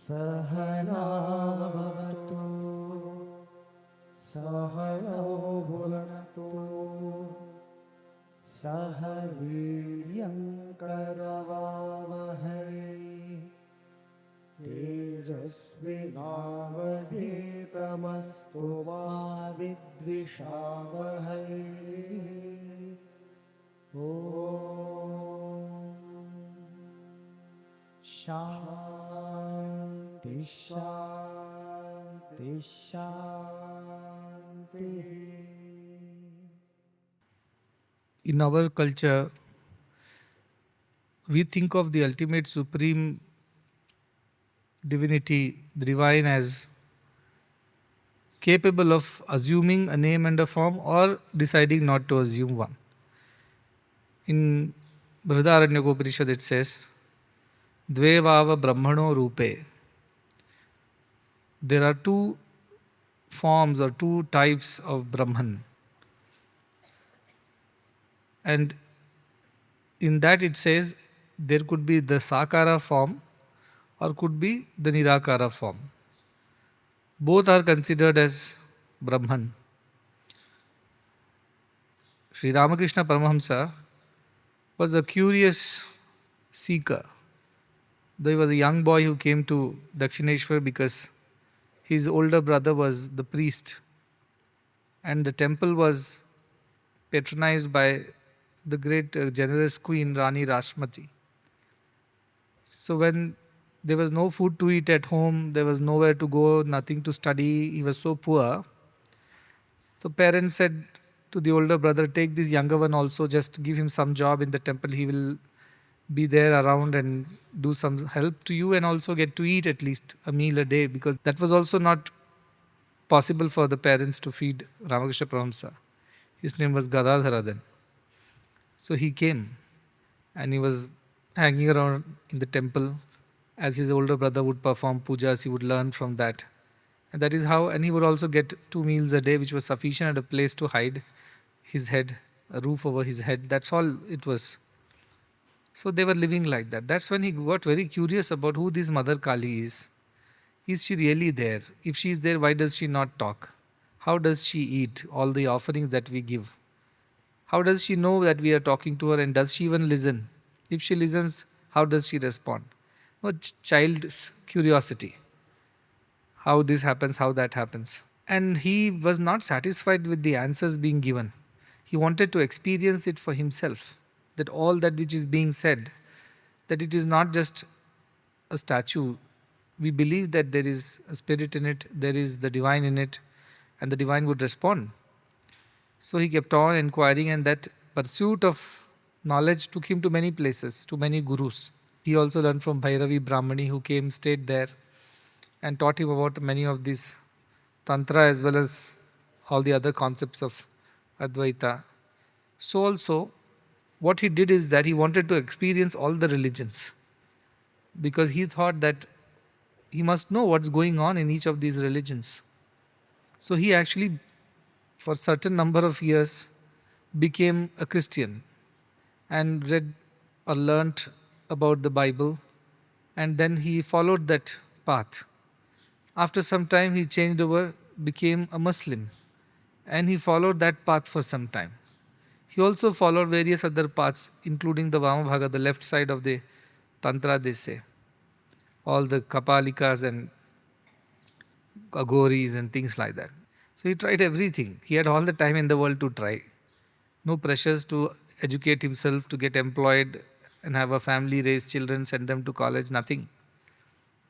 Sahanavavatu Sahano Bhunatu Sahaviryam Karavavahai Tejasvinavadhitamastu ma vidvishavahai. Om Shanti Shanti Shanti. In our culture, we think of the ultimate supreme divinity, the divine, as capable of assuming a name and a form or deciding not to assume one. In Brihadaranyaka it says, Dve vava brahmano rupe. There are two forms or two types of Brahman. And in that it says there could be the Sakara form or could be the Nirakara form. Both are considered as Brahman. Sri Ramakrishna Paramahamsa was a curious seeker. Though he was a young boy who came to Dakshineshwar because his older brother was the priest and the temple was patronized by the great generous queen Rani Rashmati. So when there was no food to eat at home, there was nowhere to go, nothing to study, he was so poor. So parents said to the older brother, take this younger one also, just give him some job in the temple, he will be there around and do some help to you and also get to eat at least a meal a day, because that was also not possible for the parents to feed Ramakrishna Paramahamsa. His name was Gadadhara then. So he came and he was hanging around in the temple. As his older brother would perform pujas, he would learn from that. And that is how, and he would also get 2 meals a day, which was sufficient, and a place to hide his head, a roof over his head. That's all it was. So they were living like that. That's when he got very curious about who this Mother Kali is. Is she really there? If she is there, why does she not talk? How does she eat all the offerings that we give? How does she know that we are talking to her, and does she even listen? If she listens, how does she respond? No, child's curiosity. How this happens, how that happens. And he was not satisfied with the answers being given. He wanted to experience it for himself. That all that which is being said, that it is not just a statue. We believe that there is a spirit in it, there is the divine in it, and the divine would respond. So he kept on inquiring, and that pursuit of knowledge took him to many places, to many gurus. He also learned from Bhairavi Brahmani, who came, stayed there, and taught him about many of these Tantra as well as all the other concepts of Advaita. So also, what he did is that he wanted to experience all the religions, because he thought that he must know what's going on in each of these religions. So he actually, for a certain number of years, became a Christian and read or learnt about the Bible, and then he followed that path. After some time, he changed over, became a Muslim, and he followed that path for some time. He also followed various other paths, including the Vamabhaga, the left side of the Tantra, they say. All the Kapalikas and Agoris and things like that. So he tried everything. He had all the time in the world to try. No pressures to educate himself, to get employed and have a family, raise children, send them to college, nothing.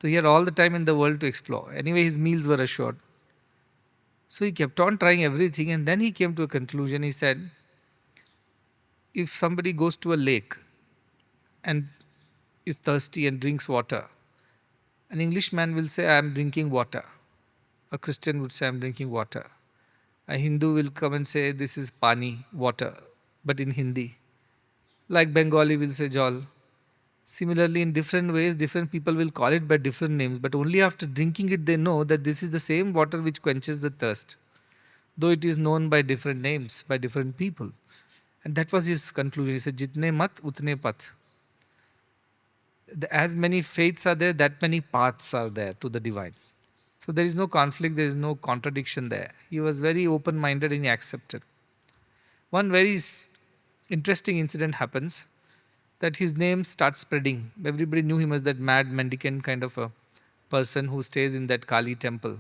So he had all the time in the world to explore. Anyway, his meals were assured. So he kept on trying everything, and then he came to a conclusion. He said, if somebody goes to a lake and is thirsty and drinks water, an Englishman will say, I am drinking water. A Christian would say, I am drinking water. A Hindu will come and say, this is pani, water, but in Hindi. Like Bengali will say jal. Similarly, in different ways, different people will call it by different names, but only after drinking it they know that this is the same water which quenches the thirst, though it is known by different names, by different people. And that was his conclusion. He said, Jitne mat, utne pat. as many faiths are there, that many paths are there to the divine. So there is no conflict, there is no contradiction there. He was very open minded and he accepted. One very interesting incident happens that his name starts spreading. Everybody knew him as that mad mendicant kind of a person who stays in that Kali temple.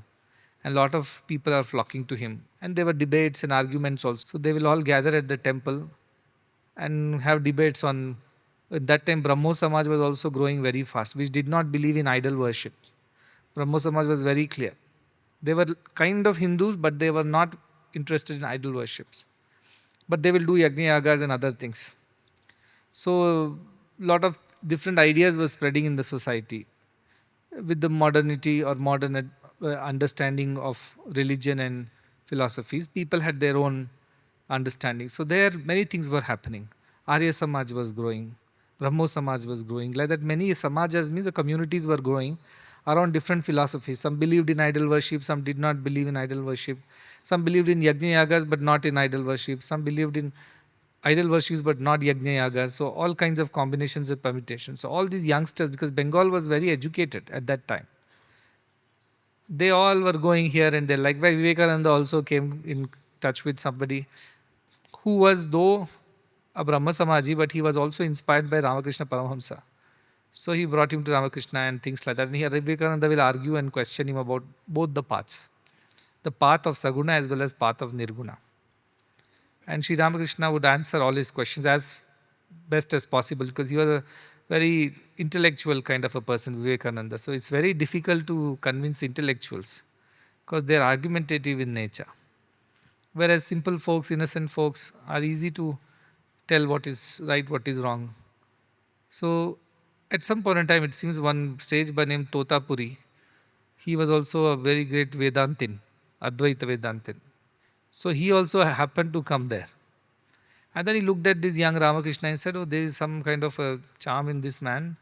And a lot of people are flocking to him. And there were debates and arguments also. So they will all gather at the temple and have debates on. At that time, Brahmo Samaj was also growing very fast, which did not believe in idol worship. Brahmo Samaj was very clear. They were kind of Hindus, but they were not interested in idol worships. But they will do yajna yagas and other things. So, a lot of different ideas were spreading in the society. With the modernity or modern understanding of religion and philosophies, people had their own understanding. So, there many things were happening. Arya Samaj was growing. Brahmo Samaj was growing. Like that, many Samajas means the communities were growing around different philosophies. Some believed in idol worship, some did not believe in idol worship. Some believed in yajna yagas but not in idol worship. Some believed in idol worships but not yajna yagas. So all kinds of combinations and permutations. So all these youngsters, because Bengal was very educated at that time, they all were going here and there. Like Vivekananda also came in touch with somebody who was though a Brahma Samaji, but he was also inspired by Ramakrishna Paramahamsa. So he brought him to Ramakrishna and things like that. And here Vivekananda will argue and question him about both the paths, the path of Saguna as well as path of Nirguna. And Sri Ramakrishna would answer all his questions as best as possible, because he was a very intellectual kind of a person, Vivekananda. So it's very difficult to convince intellectuals because they're argumentative in nature. Whereas simple folks, innocent folks are easy to tell what is right, what is wrong. So at some point in time, it seems one sage by name Totapuri, he was also a very great Vedantin, Advaita Vedantin. So he also happened to come there. And then he looked at this young Ramakrishna and said, oh, there is some kind of a charm in this man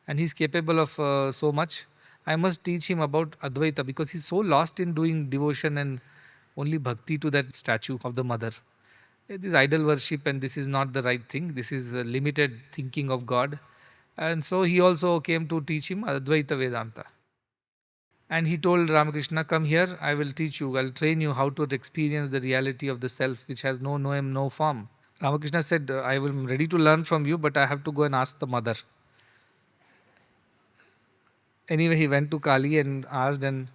and he's capable of so much. I must teach him about Advaita, because he's so lost in doing devotion and only bhakti to that statue of the mother. This idol worship, and this is not the right thing. This is a limited thinking of God. And so he also came to teach him Advaita Vedanta. And he told Ramakrishna, come here, I will teach you, I'll train you how to experience the reality of the self, which has no name, no form. Ramakrishna said, I am ready to learn from you, but I have to go and ask the mother. Anyway, he went to Kali and asked, and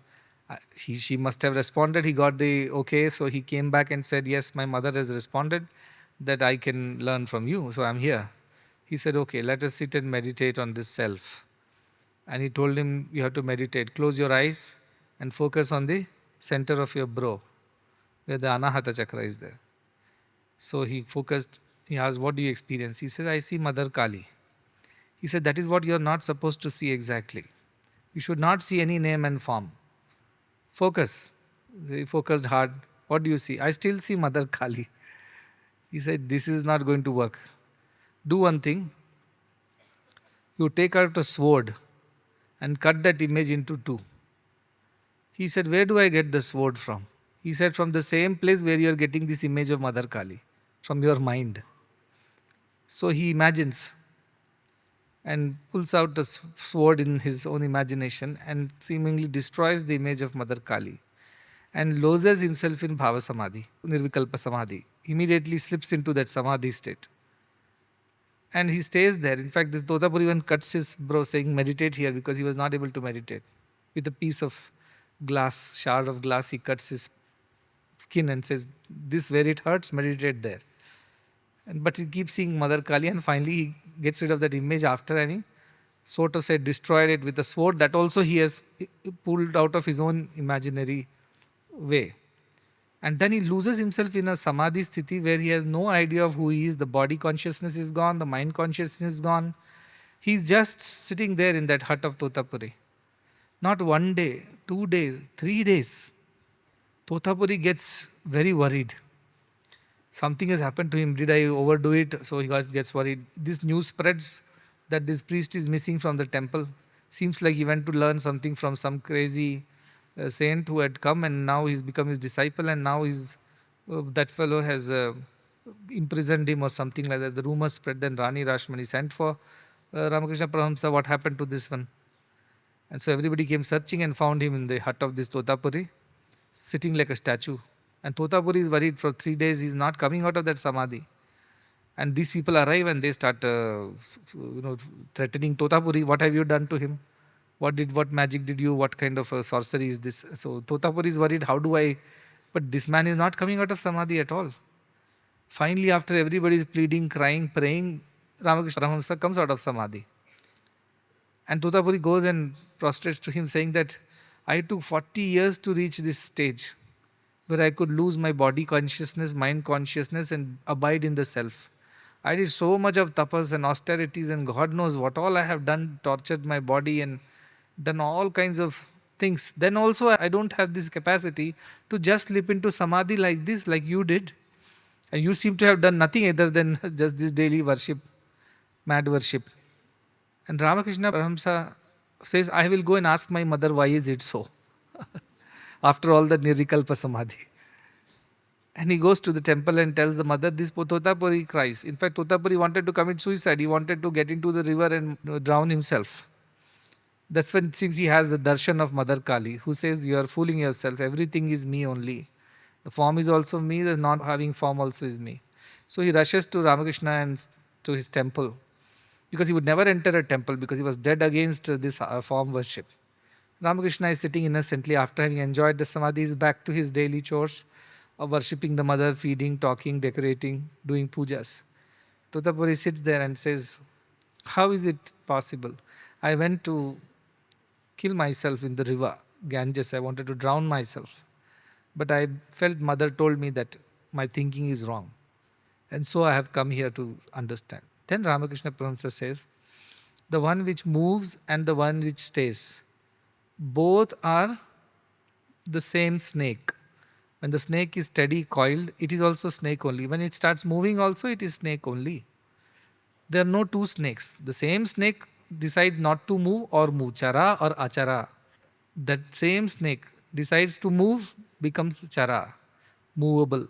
she must have responded. He got the okay, so he came back and said, yes, my mother has responded that I can learn from you, so I'm here. He said, okay, let us sit and meditate on this self. And he told him, you have to meditate. Close your eyes and focus on the center of your brow, where the Anahata chakra is there. So he focused. He asked, what do you experience? He said, I see Mother Kali. He said, that is what you are not supposed to see exactly. You should not see any name and form. Focus. He focused hard. What do you see? I still see Mother Kali. He said, this is not going to work. Do one thing. You take out a sword and cut that image into two. He said, where do I get the sword from? He said, from the same place where you are getting this image of Mother Kali, from your mind. So he imagines and pulls out the sword in his own imagination and seemingly destroys the image of Mother Kali and loses himself in Bhava Samadhi, Nirvikalpa Samadhi. Immediately slips into that Samadhi state. And he stays there. In fact, this Totapuri even cuts his brow saying, meditate here, because he was not able to meditate. With a piece of glass, shard of glass, he cuts his skin and says, this where it hurts, meditate there. But he keeps seeing Mother Kali, and finally he gets rid of that image after any sort of say destroyed it with a sword that also he has pulled out of his own imaginary way. And then he loses himself in a samadhi sthiti where he has no idea of who he is. The body consciousness is gone, the mind consciousness is gone. He's just sitting there in that hut of Totapuri. Not 1 day, 2 days, 3 days. Totapuri gets very worried. Something has happened to him. Did I overdo it? So he gets worried. This news spreads that this priest is missing from the temple. Seems like he went to learn something from some crazy saint who had come, and now he's become his disciple, and now that fellow has imprisoned him or something like that. The rumor spread. Then Rani Rashmani sent for Ramakrishna Paramahamsa, what happened to this one? And so everybody came searching and found him in the hut of this Totapuri, sitting like a statue. And Totapuri is worried for 3 days, he's not coming out of that samadhi. And these people arrive and they start, threatening Totapuri. What have you done to him? What magic did you? What kind of sorcery is this? So Totapuri is worried. How do I? But this man is not coming out of samadhi at all. Finally, after everybody is pleading, crying, praying, Ramakrishna Paramahamsa comes out of samadhi. And Totapuri goes and prostrates to him, saying that I took 40 years to reach this stage where I could lose my body consciousness, mind consciousness, and abide in the self. I did so much of tapas and austerities, and God knows what all I have done, tortured my body and done all kinds of things. Then also, I don't have this capacity to just slip into samadhi like this, like you did. And you seem to have done nothing other than just this daily worship, mad worship. And Ramakrishna Paramahamsa says, I will go and ask my mother, why is it so? After all the Nirvikalpa Samadhi. And he goes to the temple and tells the mother, this Totapuri cries. In fact, Totapuri wanted to commit suicide. He wanted to get into the river and drown himself. That's when it seems he has the darshan of Mother Kali, who says, you are fooling yourself. Everything is me only. The form is also me. The not having form also is me. So he rushes to Ramakrishna and to his temple. Because he would never enter a temple because he was dead against this form worship. Ramakrishna is sitting innocently after having enjoyed the samadhi. He is back to his daily chores of worshipping the mother, feeding, talking, decorating, doing pujas. Totapuri sits there and says, how is it possible? I went to kill myself in the river, Ganges. I wanted to drown myself. But I felt mother told me that my thinking is wrong. And so I have come here to understand. Then Ramakrishna Paramahamsa says, the one which moves and the one which stays, both are the same snake. When the snake is steady, coiled, it is also snake only. When it starts moving also, it is snake only. There are no two snakes. The same snake decides not to move or move, chara or achara. That same snake decides to move, becomes chara, movable.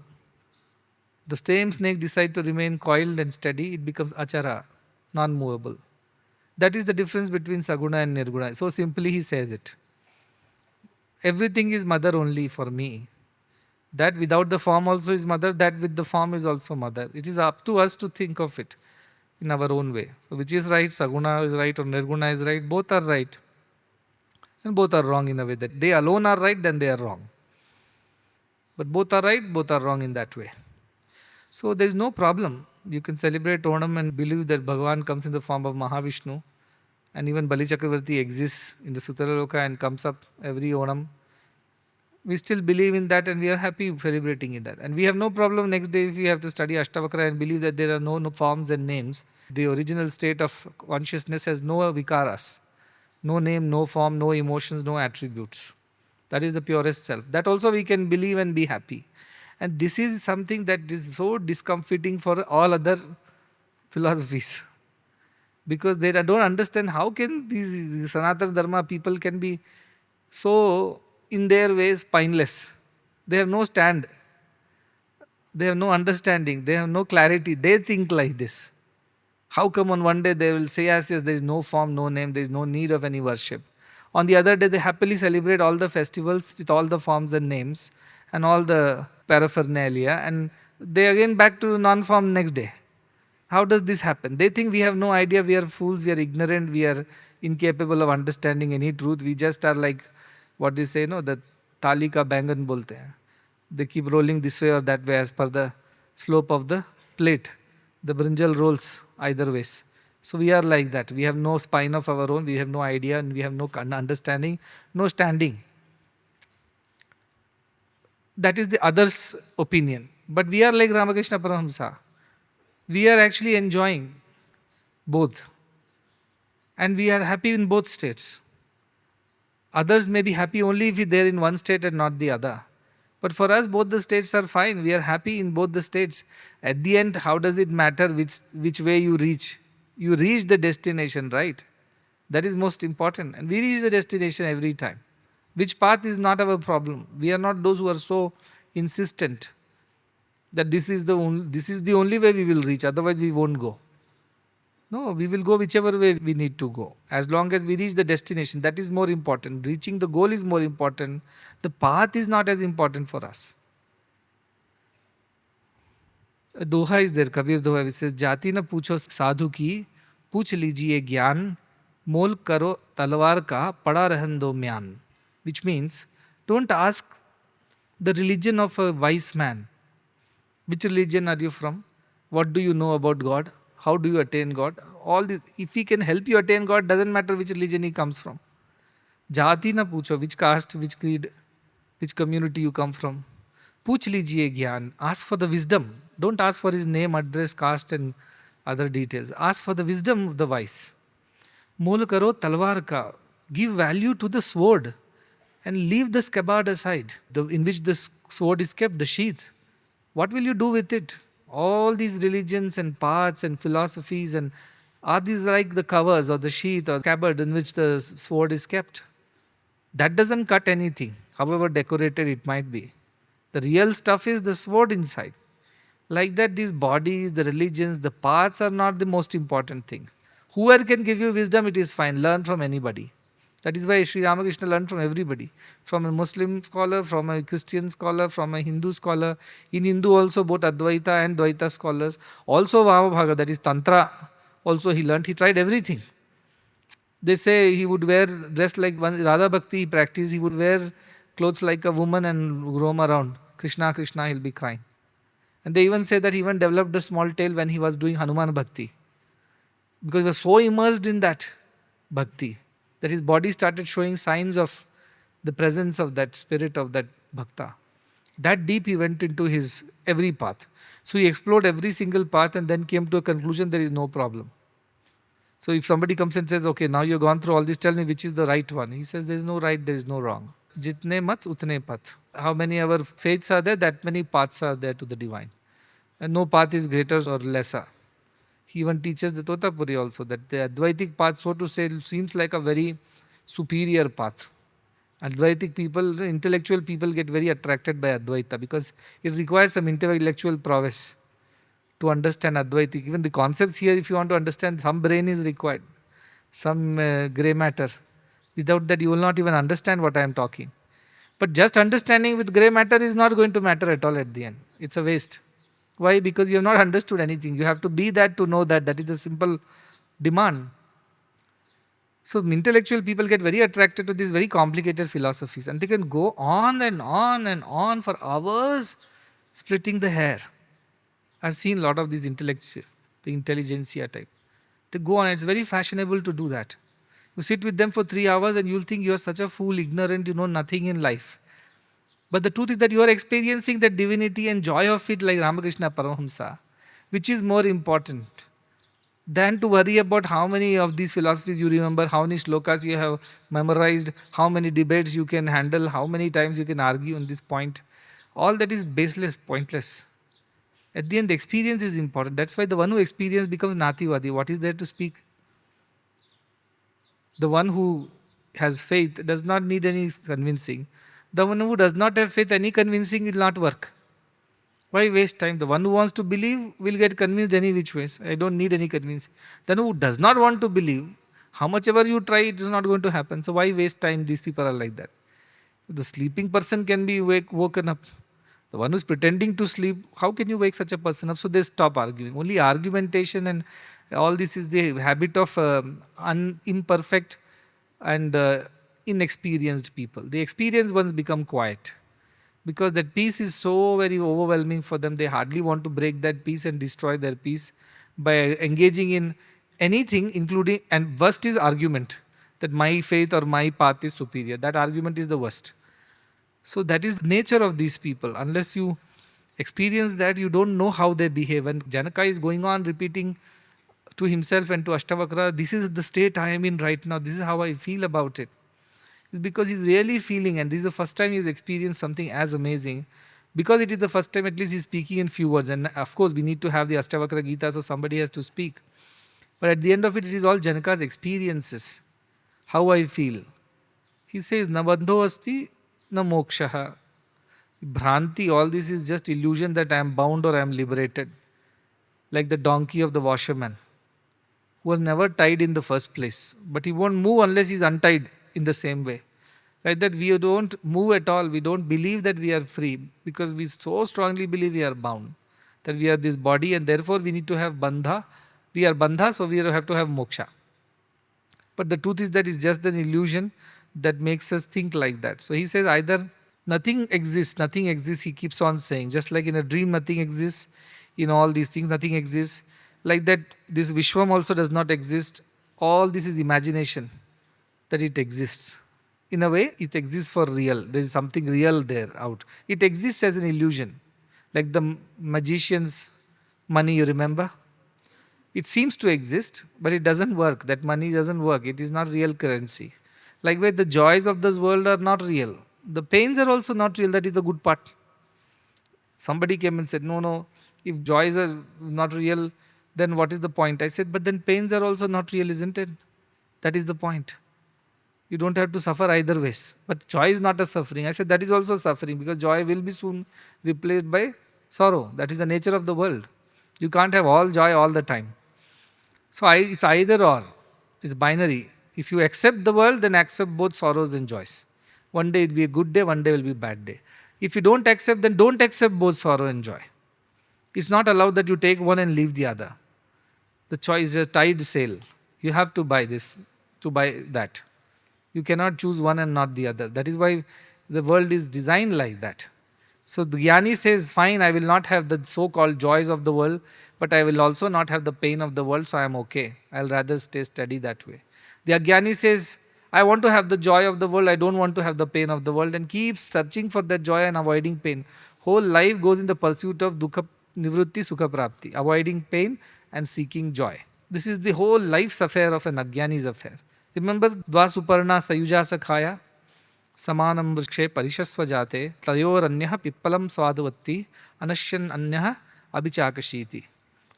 The same snake decides to remain coiled and steady, it becomes achara, non-movable. That is the difference between saguna and nirguna. So simply he says it. Everything is mother only for me. That without the form also is mother, that with the form is also mother. It is up to us to think of it in our own way. So which is right, saguna is right or nirguna is right, both are right. And both are wrong in a way that they alone are right, then they are wrong. But both are right, both are wrong in that way. So there is no problem. You can celebrate Onam and believe that Bhagavan comes in the form of Mahavishnu. And even Bali Chakravarti exists in the Sutraloka and comes up every Onam. We still believe in that and we are happy celebrating in that. And we have no problem next day if we have to study Ashtavakra and believe that there are no forms and names. The original state of consciousness has no vikaras. No name, no form, no emotions, no attributes. That is the purest self. That also we can believe and be happy. And this is something that is so discomforting for all other philosophies. Because they don't understand how can these Sanatana Dharma people can be so in their ways spineless. They have no stand. They have no understanding. They have no clarity. They think like this. How come on one day they will say, yes, there is no form, no name, there is no need of any worship. On the other day, they happily celebrate all the festivals with all the forms and names and all the paraphernalia, and they again back to non-form next day. How does this happen? They think we have no idea, we are fools, we are ignorant, we are incapable of understanding any truth. We just are like, what they say, no, the tali ka bangan bolte hain. They keep rolling this way or that way as per the slope of the plate. The brinjal rolls either ways. So we are like that. We have no spine of our own, we have no idea, and we have no understanding, no standing. That is the other's opinion. But we are like Ramakrishna Paramahamsa. We are actually enjoying both. And we are happy in both states. Others may be happy only if they are in one state and not the other. But for us, both the states are fine. We are happy in both the states. At the end, how does it matter which way you reach? You reach the destination, right? That is most important. And we reach the destination every time. Which path is not our problem. We are not those who are so insistent that this is the only way we will reach. Otherwise, we won't go. No, we will go whichever way we need to go. As long as we reach the destination, that is more important. Reaching the goal is more important. The path is not as important for us. A doha is there, Kabir doha, which says, Jati na पूछो साधु की, पूछ लीजिए ज्ञान, मोल करो तलवार का, पड़ा रहन दो म्यान. Which means, don't ask the religion of a wise man. Which religion are you from? What do you know about God? How do you attain God? All this, if he can help you attain God, doesn't matter which religion he comes from. Jati na पूछो, which caste, which creed, which community you come from. पूछ लीजिए ज्ञान. Ask for the wisdom. Don't ask for his name, address, caste and other details. Ask for the wisdom of the wise. मोल करो तलवार का. Give value to the sword and leave the scabbard aside, in which the sword is kept, the sheath. What will you do with it? All these religions and paths and philosophies, and are these like the covers or the sheath or scabbard in which the sword is kept? That doesn't cut anything, however decorated it might be. The real stuff is the sword inside. Like that, these bodies, the religions, the paths are not the most important thing. Whoever can give you wisdom, it is fine. Learn from anybody. That is why Sri Ramakrishna learned from everybody. From a Muslim scholar, from a Christian scholar, from a Hindu scholar. In Hindu also both Advaita and Dvaita scholars. Also Vahabhaga, that is Tantra. Also he learned. He tried everything. They say he would wear, dress like one Radha Bhakti he practiced. He would wear clothes like a woman and roam around. Krishna, Krishna, he'll be crying. And they even say that he even developed a small tail when he was doing Hanuman Bhakti. Because he was so immersed in that Bhakti that his body started showing signs of the presence of that spirit of that Bhakta. That deep he went into his every path. So he explored every single path and then came to a conclusion there is no problem. So if somebody comes and says, okay, now you've gone through all this, tell me which is the right one. He says, there is no right, there is no wrong. Jitne mat, utne path. How many our faiths are there, that many paths are there to the divine. And no path is greater or lesser. He even teaches the Totapuri also that the Advaitic path, so to say, seems like a very superior path. Advaitic people, intellectual people get very attracted by Advaita because it requires some intellectual prowess to understand Advaitic. Even the concepts here, if you want to understand, some brain is required, some grey matter. Without that, you will not even understand what I am talking. But just understanding with grey matter is not going to matter at all at the end. It's a waste. Why? Because you have not understood anything. You have to be that to know that. That is the simple demand. So intellectual people get very attracted to these very complicated philosophies and they can go on and on and on for hours splitting the hair. I've seen a lot of these the intelligentsia type. They go on, it's very fashionable to do that. You sit with them for 3 hours and you'll think you're such a fool, ignorant, you know nothing in life. But the truth is that you are experiencing the divinity and joy of it like Ramakrishna Paramahamsa, which is more important than to worry about how many of these philosophies you remember, how many shlokas you have memorized, how many debates you can handle, how many times you can argue on this point. All that is baseless, pointless. At the end, the experience is important. That's why the one who experiences becomes Nativadi. What is there to speak? The one who has faith does not need any convincing. The one who does not have faith, any convincing will not work. Why waste time? The one who wants to believe will get convinced any which ways. I don't need any convincing. The one who does not want to believe, how much ever you try, it is not going to happen. So why waste time? These people are like that. The sleeping person can be woken up. The one who is pretending to sleep, how can you wake such a person up? So they stop arguing. Only argumentation and all this is the habit of imperfect and inexperienced people. The experienced ones become quiet because that peace is so very overwhelming for them. They hardly want to break that peace and destroy their peace by engaging in anything, including, and worst is argument, that my faith or my path is superior. That argument is the worst. So that is the nature of these people. Unless you experience that, you don't know how they behave. And Janaka is going on repeating to himself and to Ashtavakra, this is the state I am in right now. This is how I feel about it. It's because he's really feeling, and this is the first time he's experienced something as amazing. Because it is the first time, at least he's speaking in few words. And of course, we need to have the Ashtavakra Gita, so somebody has to speak. But at the end of it, it is all Janaka's experiences. How I feel. He says, Na bandho asti, na mokshaha. Bhranti, all this is just illusion that I am bound or I am liberated. Like the donkey of the washerman, was never tied in the first place. But he won't move unless he's untied in the same way. Like that, we don't move at all. We don't believe that we are free because we so strongly believe we are bound. That we are this body and therefore we need to have bandha. We are bandha, so we have to have moksha. But the truth is that it's just an illusion that makes us think like that. So he says either nothing exists, he keeps on saying. Just like in a dream, nothing exists. In all these things, nothing exists. Like that, this Vishwam also does not exist. All this is imagination, that it exists. In a way, it exists for real. There is something real there out. It exists as an illusion. Like the magician's money, you remember? It seems to exist, but it doesn't work. That money doesn't work. It is not real currency. Likewise, the joys of this world are not real. The pains are also not real. That is the good part. Somebody came and said, no, if joys are not real, then what is the point? I said, but then pains are also not real, isn't it? That is the point. You don't have to suffer either ways. But joy is not a suffering. I said, that is also suffering because joy will be soon replaced by sorrow. That is the nature of the world. You can't have all joy all the time. So it's either or. It's binary. If you accept the world, then accept both sorrows and joys. One day it will be a good day, one day will be a bad day. If you don't accept, then don't accept both sorrow and joy. It's not allowed that you take one and leave the other. The choice is a tide sail. You have to buy this, to buy that. You cannot choose one and not the other. That is why the world is designed like that. So the Jnani says, fine, I will not have the so-called joys of the world, but I will also not have the pain of the world, so I am okay. I'll rather stay steady that way. The Ajnani says, I want to have the joy of the world, I don't want to have the pain of the world, and keeps searching for that joy and avoiding pain. Whole life goes in the pursuit of dukkha nivrutti sukha prapti, avoiding pain and seeking joy. This is the whole life's affair of an Ajnani's affair. Remember, Dvasuparna Sayuja Sakhaya, Samanam Vrikshe Parishasva Jate, Tayoranyah Pippalam Swadavatti, Anashyan Anyah Abhichakashiti.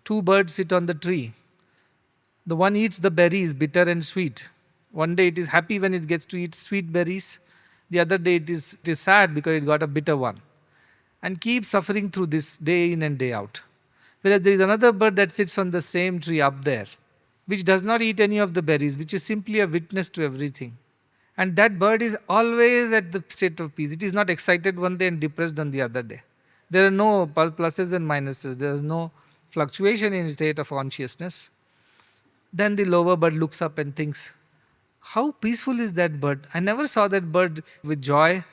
Two birds sit on the tree. The one eats the berries, bitter and sweet. One day it is happy when it gets to eat sweet berries. The other day it is sad because it got a bitter one. And keeps suffering through this day in and day out. Whereas there is another bird that sits on the same tree up there, which does not eat any of the berries, which is simply a witness to everything. And that bird is always at the state of peace. It is not excited one day and depressed on the other day. There are no pluses and minuses. There is no fluctuation in state of consciousness. Then the lower bird looks up and thinks, how peaceful is that bird? I never saw that bird with joy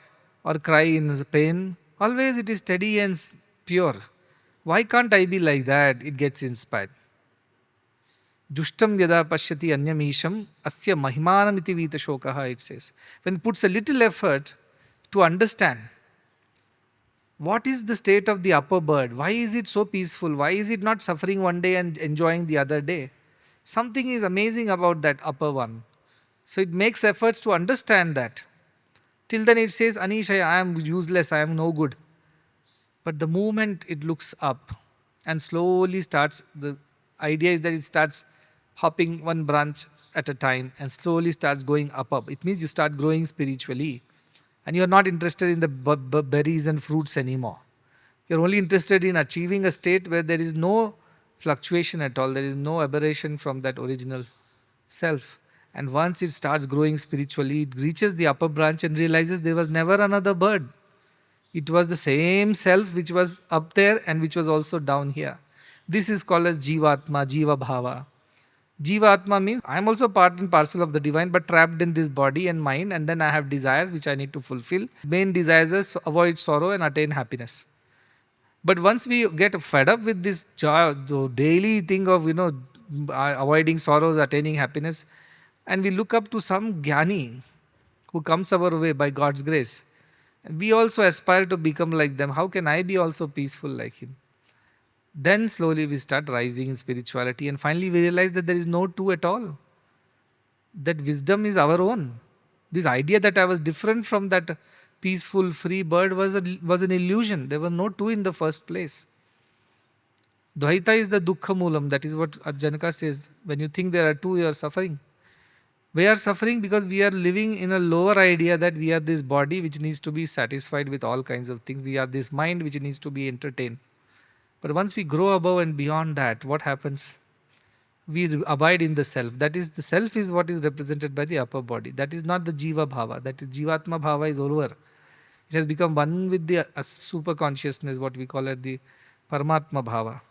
or cry in pain. Always it is steady and pure. Why can't I be like that? It gets inspired. Dushtam yada pashyati anyamisham asya mahimanamiti vita shokaha, it says. When it puts a little effort to understand what is the state of the upper bird, why is it so peaceful, why is it not suffering one day and enjoying the other day? Something is amazing about that upper one. So it makes efforts to understand that. Till then it says, Anishaya, I am useless, I am no good. But the moment it looks up and slowly starts, the idea is that it starts hopping one branch at a time and slowly starts going up. It means you start growing spiritually. And you are not interested in the berries and fruits anymore. You are only interested in achieving a state where there is no fluctuation at all. There is no aberration from that original self. And once it starts growing spiritually, it reaches the upper branch and realizes there was never another bird. It was the same self which was up there and which was also down here. This is called as Jivatma, Jiva Bhava. Jivatma means I am also part and parcel of the divine, but trapped in this body and mind, and then I have desires which I need to fulfill. Main desires is avoid sorrow and attain happiness. But once we get fed up with this joy, the daily thing of avoiding sorrows, attaining happiness, and we look up to some Jnani who comes our way by God's grace, and we also aspire to become like them. How can I be also peaceful like him? Then slowly we start rising in spirituality, and finally we realize that there is no two at all. That wisdom is our own. This idea that I was different from that peaceful, free bird was an illusion. There were no two in the first place. Dvaita is the dukkha moolam. That is what Janaka says. When you think there are two, you are suffering. We are suffering because we are living in a lower idea that we are this body which needs to be satisfied with all kinds of things. We are this mind which needs to be entertained. But once we grow above and beyond that, what happens? we abide in the self. That is, the self is what is represented by the upper body. That is not the Jiva Bhava. That is, Jivatma Bhava is over. It has become one with the super consciousness, what we call it the Paramatma Bhava.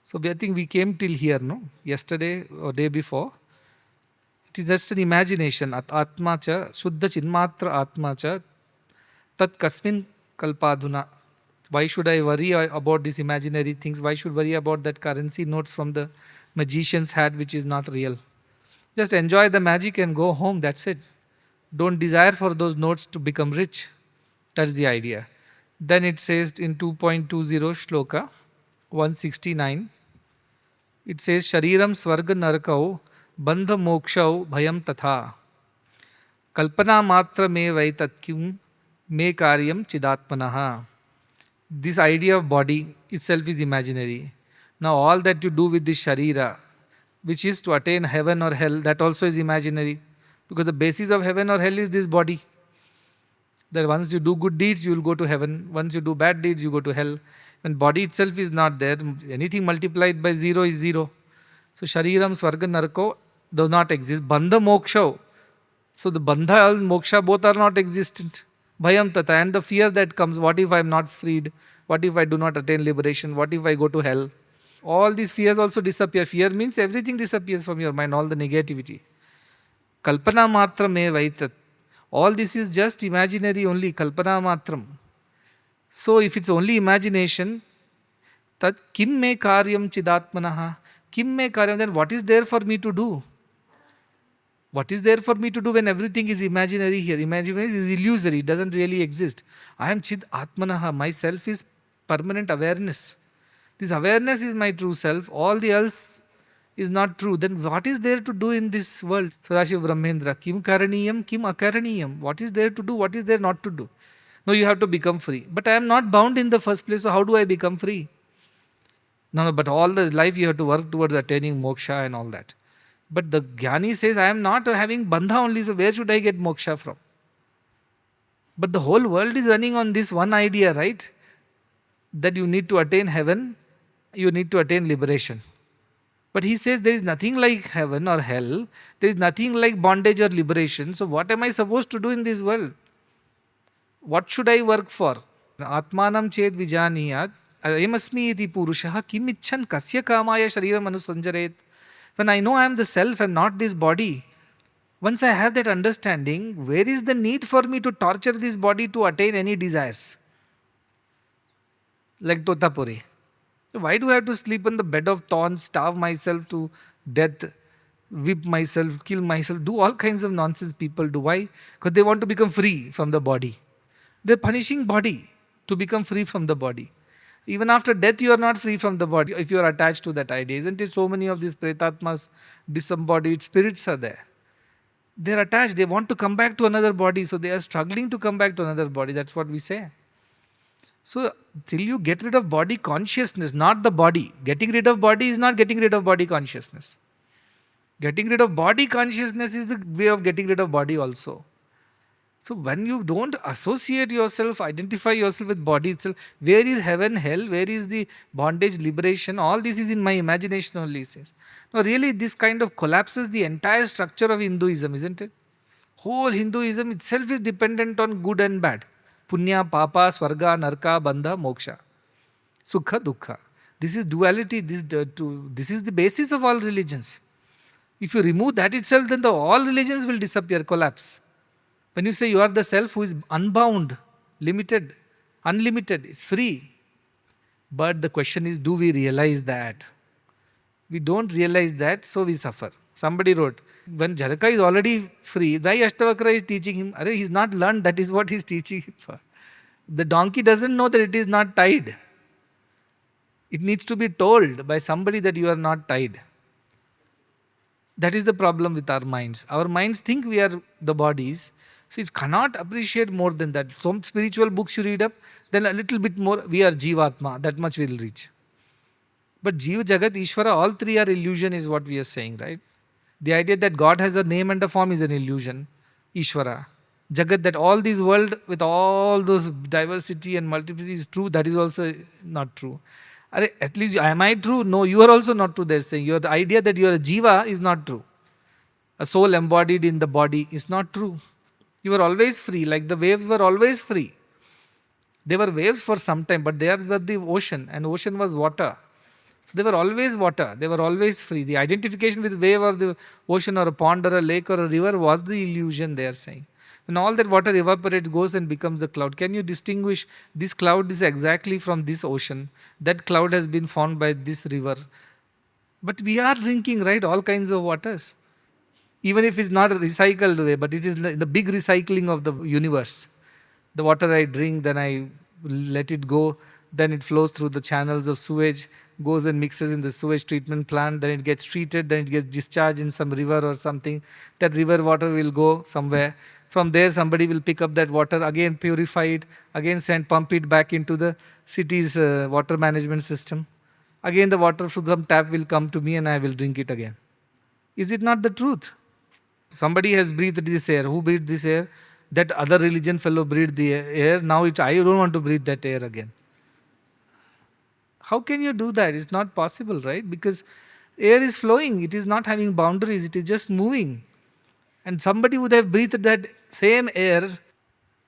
So I think we came till here, no? Yesterday or day before. It is just an imagination. Atma cha, Shuddha Chinmatra Atma cha, Tat Kasmin Kalpadhuna. Why should I worry about these imaginary things? Why should I worry about that currency notes from the magician's hat which is not real? Just enjoy the magic and go home. That's it. Don't desire for those notes to become rich. That's the idea. Then it says in 2.20 shloka 169, it says Shariram Swarga Narakau Bandha Mokshau Bhayam Tatha Kalpana Matra Me Vaitatkyum Me Karyam Chidatmanaha. This idea of body itself is imaginary. Now all that you do with this Sharira, which is to attain heaven or hell, that also is imaginary. Because the basis of heaven or hell is this body. That once you do good deeds, you will go to heaven. Once you do bad deeds, you go to hell. When body itself is not there, anything multiplied by zero is zero. So Shariram Swarga Narako does not exist. Bandha Moksha. So the Bandha and Moksha both are not existent. Bhayam Tata, and the fear that comes, what if I am not freed? What if I do not attain liberation? What if I go to hell? All these fears also disappear. Fear means everything disappears from your mind, all the negativity. Kalpana Matra Me Vaitat. All this is just imaginary only, Kalpana Matram. So if it's only imagination, Tat Kim Me Karyam Chidatmanaha. Kim Me Karyam, then what is there for me to do? What is there for me to do when everything is imaginary here? Imaginary is illusory, it doesn't really exist. I am Chid Atmanaha, myself is permanent awareness. This awareness is my true self, all the else is not true. Then what is there to do in this world? Sadashiva Brahmendra, Kim Karaniyam, Kim Akaraniyam. What is there to do? What is there not to do? No, you have to become free. But I am not bound in the first place, so how do I become free? No, but all the life you have to work towards attaining moksha and all that. But the Jnani says, I am not having bandha only, so where should I get moksha from? But the whole world is running on this one idea, right? That you need to attain heaven, you need to attain liberation. But he says there is nothing like heaven or hell, there is nothing like bondage or liberation. So what am I supposed to do in this world? What should I work for? Atmanam ched vijaniyat ayamasmi iti purushaha kim icchan kasya kamaya shariram anusanjaret. When I know I am the self and not this body, once I have that understanding, where is the need for me to torture this body to attain any desires? Like Totapuri. Why do I have to sleep on the bed of thorns, starve myself to death, whip myself, kill myself, do all kinds of nonsense people do? Why? Because they want to become free from the body. They're punishing body to become free from the body. Even after death, you are not free from the body if you are attached to that idea. Isn't it so many of these pretatmas, disembodied spirits are there? They are attached. They want to come back to another body. So they are struggling to come back to another body. That's what we say. So till you get rid of body consciousness, not the body. Getting rid of body is not getting rid of body consciousness. Getting rid of body consciousness is the way of getting rid of body also. So when you don't associate yourself, identify yourself with body itself, where is heaven, hell, where is the bondage, liberation, all this is in my imagination only, he says. Now really this kind of collapses the entire structure of Hinduism, isn't it? Whole Hinduism itself is dependent on good and bad. Punya, Papa, Swarga, Narka, Bandha, Moksha. Sukha, Dukkha. This is duality, this is the basis of all religions. If you remove that itself, then all religions will disappear, collapse. When you say you are the self who is unbound, limited, unlimited, is free. But the question is, do we realize that? We don't realize that, so we suffer. Somebody wrote, when Janaka is already free, why Ashtavakra is teaching him? He's not learned, that is what he's teaching him for. The donkey doesn't know that it is not tied. It needs to be told by somebody that you are not tied. That is the problem with our minds. Our minds think we are the bodies, so it cannot appreciate more than that. Some spiritual books you read up, then a little bit more, we are Jivatma, that much we will reach. But Jiva, Jagat, Ishvara, all three are illusion is what we are saying, right? The idea that God has a name and a form is an illusion, Ishvara. Jagat, that all this world with all those diversity and multiplicity is true, that is also not true. At least, am I true? No, you are also not true, they're saying. The idea that you are a jiva is not true. A soul embodied in the body is not true. You were always free, like the waves were always free. They were waves for some time, but they were the ocean, and ocean was water. They were always water. They were always free. The identification with wave or the ocean or a pond or a lake or a river was the illusion, they are saying. When all that water evaporates, goes and becomes a cloud. Can you distinguish this cloud is exactly from this ocean? That cloud has been formed by this river. But we are drinking, right, all kinds of waters. Even if it's not a recycled way, but it is the big recycling of the universe. The water I drink, then I let it go, then it flows through the channels of sewage, goes and mixes in the sewage treatment plant, then it gets treated, then it gets discharged in some river or something. That river water will go somewhere. From there, somebody will pick up that water, again purify it, again pump it back into the city's water management system. Again, the water from some tap will come to me and I will drink it again. Is it not the truth? Somebody has breathed this air. Who breathed this air? That other religion fellow breathed the air. Now I don't want to breathe that air again. How can you do that? It's not possible, right? Because air is flowing. It is not having boundaries. It is just moving. And somebody would have breathed that same air.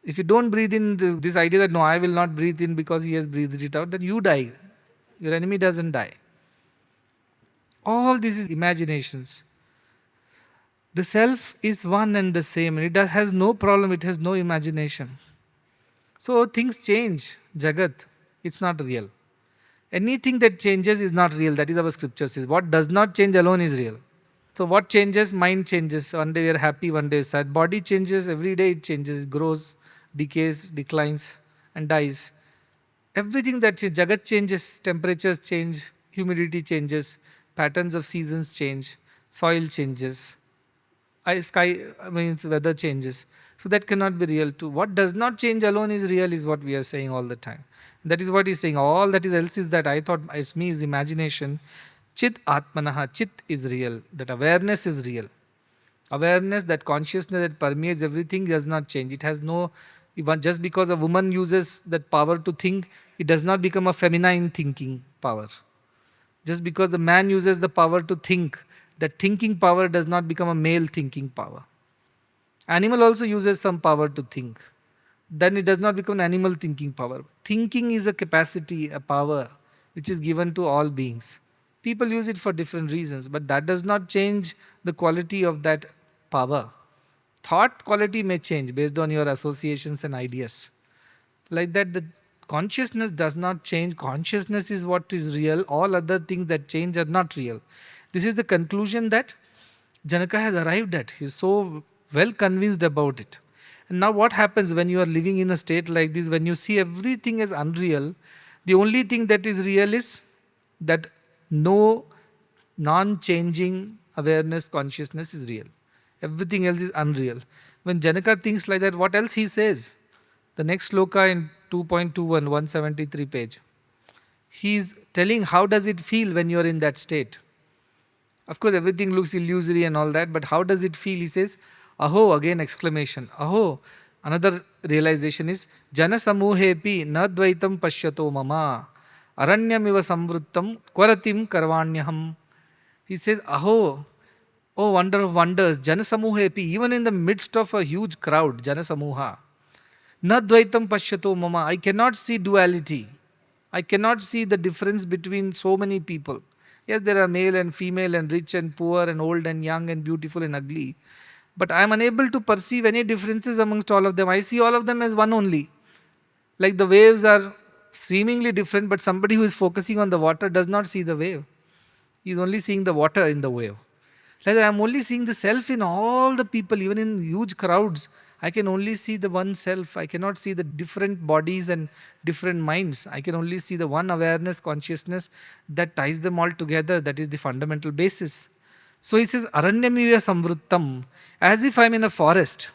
If you don't breathe in this idea that no, I will not breathe in because he has breathed it out, then you die. Your enemy doesn't die. All this is imaginations. The self is one and the same. It has no problem. It has no imagination. So things change. Jagat, it's not real. Anything that changes is not real. That is our scripture says. What does not change alone is real. So what changes? Mind changes. One day we are happy, one day sad. Body changes. Every day it changes. It grows, decays, declines, and dies. Everything that changes. Jagat changes. Temperatures change. Humidity changes. Patterns of seasons change. Soil changes. Sky means weather changes. So that cannot be real too. What does not change alone is real is what we are saying all the time. That is what he's saying. All that is else is that I thought it's me is imagination. Chit Atmanaha. Chit is real. That awareness is real. Awareness, that consciousness that permeates everything does not change. It has no, just because a woman uses that power to think, it does not become a feminine thinking power. Just because the man uses the power to think, that thinking power does not become a male thinking power. Animal also uses some power to think. Then it does not become an animal thinking power. Thinking is a capacity, a power, which is given to all beings. People use it for different reasons, but that does not change the quality of that power. Thought quality may change based on your associations and ideas. Like that, the consciousness does not change. Consciousness is what is real. All other things that change are not real. This is the conclusion that Janaka has arrived at. He is so well convinced about it. And now what happens when you are living in a state like this, when you see everything as unreal, the only thing that is real is that no non-changing awareness, consciousness is real. Everything else is unreal. When Janaka thinks like that, what else he says? The next sloka in 2.21, 173 page. He is telling how does it feel when you are in that state. Of course, everything looks illusory and all that, but how does it feel? He says, Aho, again exclamation. Aho, another realization is, Jana samuhepi na dvaitam pashyato mama aranyamiva samvruttam kvaratim karvanyaham. He says, Aho, oh wonder of wonders, Jana samuhepi, even in the midst of a huge crowd, Jana samuha, na dvaitam pashyato mama, I cannot see duality. I cannot see the difference between so many people. Yes, there are male and female and rich and poor and old and young and beautiful and ugly. But I am unable to perceive any differences amongst all of them. I see all of them as one only. Like the waves are seemingly different, but somebody who is focusing on the water does not see the wave. He is only seeing the water in the wave. Like I am only seeing the self in all the people, even in huge crowds. I can only see the one self. I cannot see the different bodies and different minds. I can only see the one awareness, consciousness that ties them all together. That is the fundamental basis. So he says, Aranyamiya samvruttam, as if I am in a forest.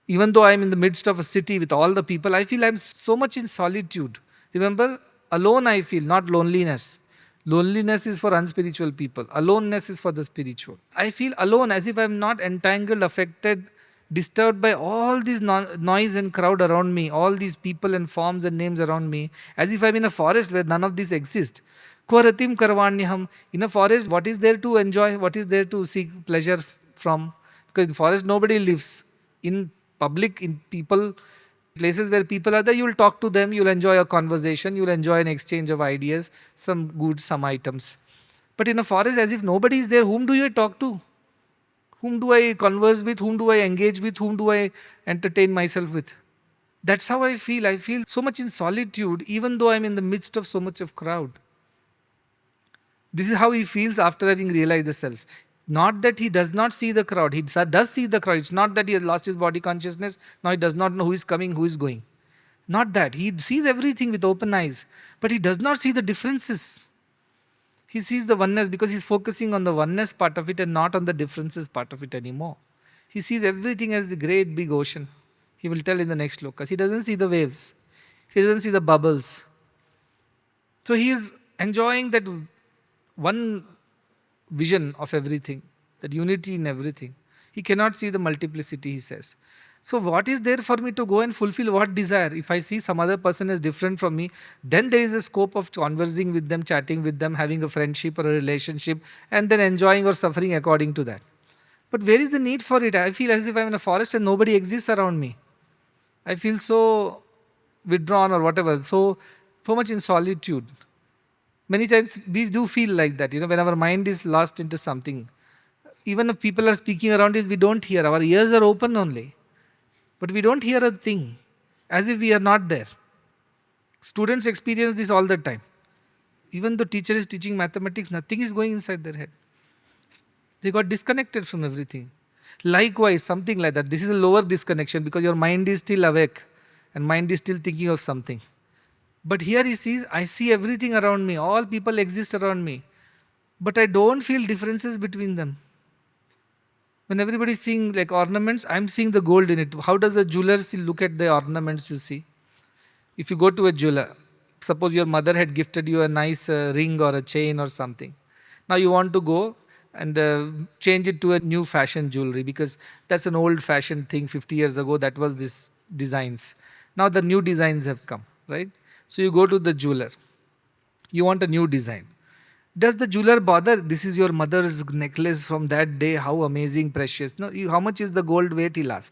Even though I am in the midst of a city with all the people, I feel I am so much in solitude. Remember, alone I feel, not loneliness. Loneliness is for unspiritual people. Aloneness is for the spiritual. I feel alone as if I am not entangled, affected disturbed by all this noise and crowd around me, all these people and forms and names around me, as if I'm in a forest where none of this exists. Kvaratim karvanyaham. In a forest, what is there to enjoy? What is there to seek pleasure from? Because in forest, nobody lives. In public, in people, places where people are there, you'll talk to them, you'll enjoy a conversation, you'll enjoy an exchange of ideas, some goods, some items. But in a forest, as if nobody is there, whom do you talk to? Whom do I converse with? Whom do I engage with? Whom do I entertain myself with? That's how I feel. I feel so much in solitude, even though I'm in the midst of so much of crowd. This is how he feels after having realized the self. Not that he does not see the crowd. He does see the crowd. It's not that he has lost his body consciousness. Now he does not know who is coming, who is going. Not that. He sees everything with open eyes. But he does not see the differences. He sees the oneness because he's focusing on the oneness part of it and not on the differences part of it anymore. He sees everything as the great big ocean. He will tell in the next slokas. He doesn't see the waves. He doesn't see the bubbles. So he is enjoying that one vision of everything, that unity in everything. He cannot see the multiplicity, he says. So what is there for me to go and fulfill what desire? If I see some other person as different from me, then there is a scope of conversing with them, chatting with them, having a friendship or a relationship, and then enjoying or suffering according to that. But where is the need for it? I feel as if I'm in a forest and nobody exists around me. I feel so withdrawn or whatever, so much in solitude. Many times we do feel like that, when our mind is lost into something. Even if people are speaking around us, we don't hear. Our ears are open only. But we don't hear a thing, as if we are not there. Students experience this all the time. Even though teacher is teaching mathematics, nothing is going inside their head. They got disconnected from everything. Likewise, something like that. This is a lower disconnection because your mind is still awake and mind is still thinking of something. But here he sees, I see everything around me. All people exist around me. But I don't feel differences between them. When everybody is seeing like ornaments, I'm seeing the gold in it. How does a jeweler still look at the ornaments you see? If you go to a jeweler, suppose your mother had gifted you a nice ring or a chain or something. Now you want to go and change it to a new fashion jewelry because that's an old fashioned thing 50 years ago. That was this designs. Now the new designs have come, right? So you go to the jeweler. You want a new design. Does the jeweler bother? This is your mother's necklace from that day. How amazing, precious. No, how much is the gold weight? He'll ask.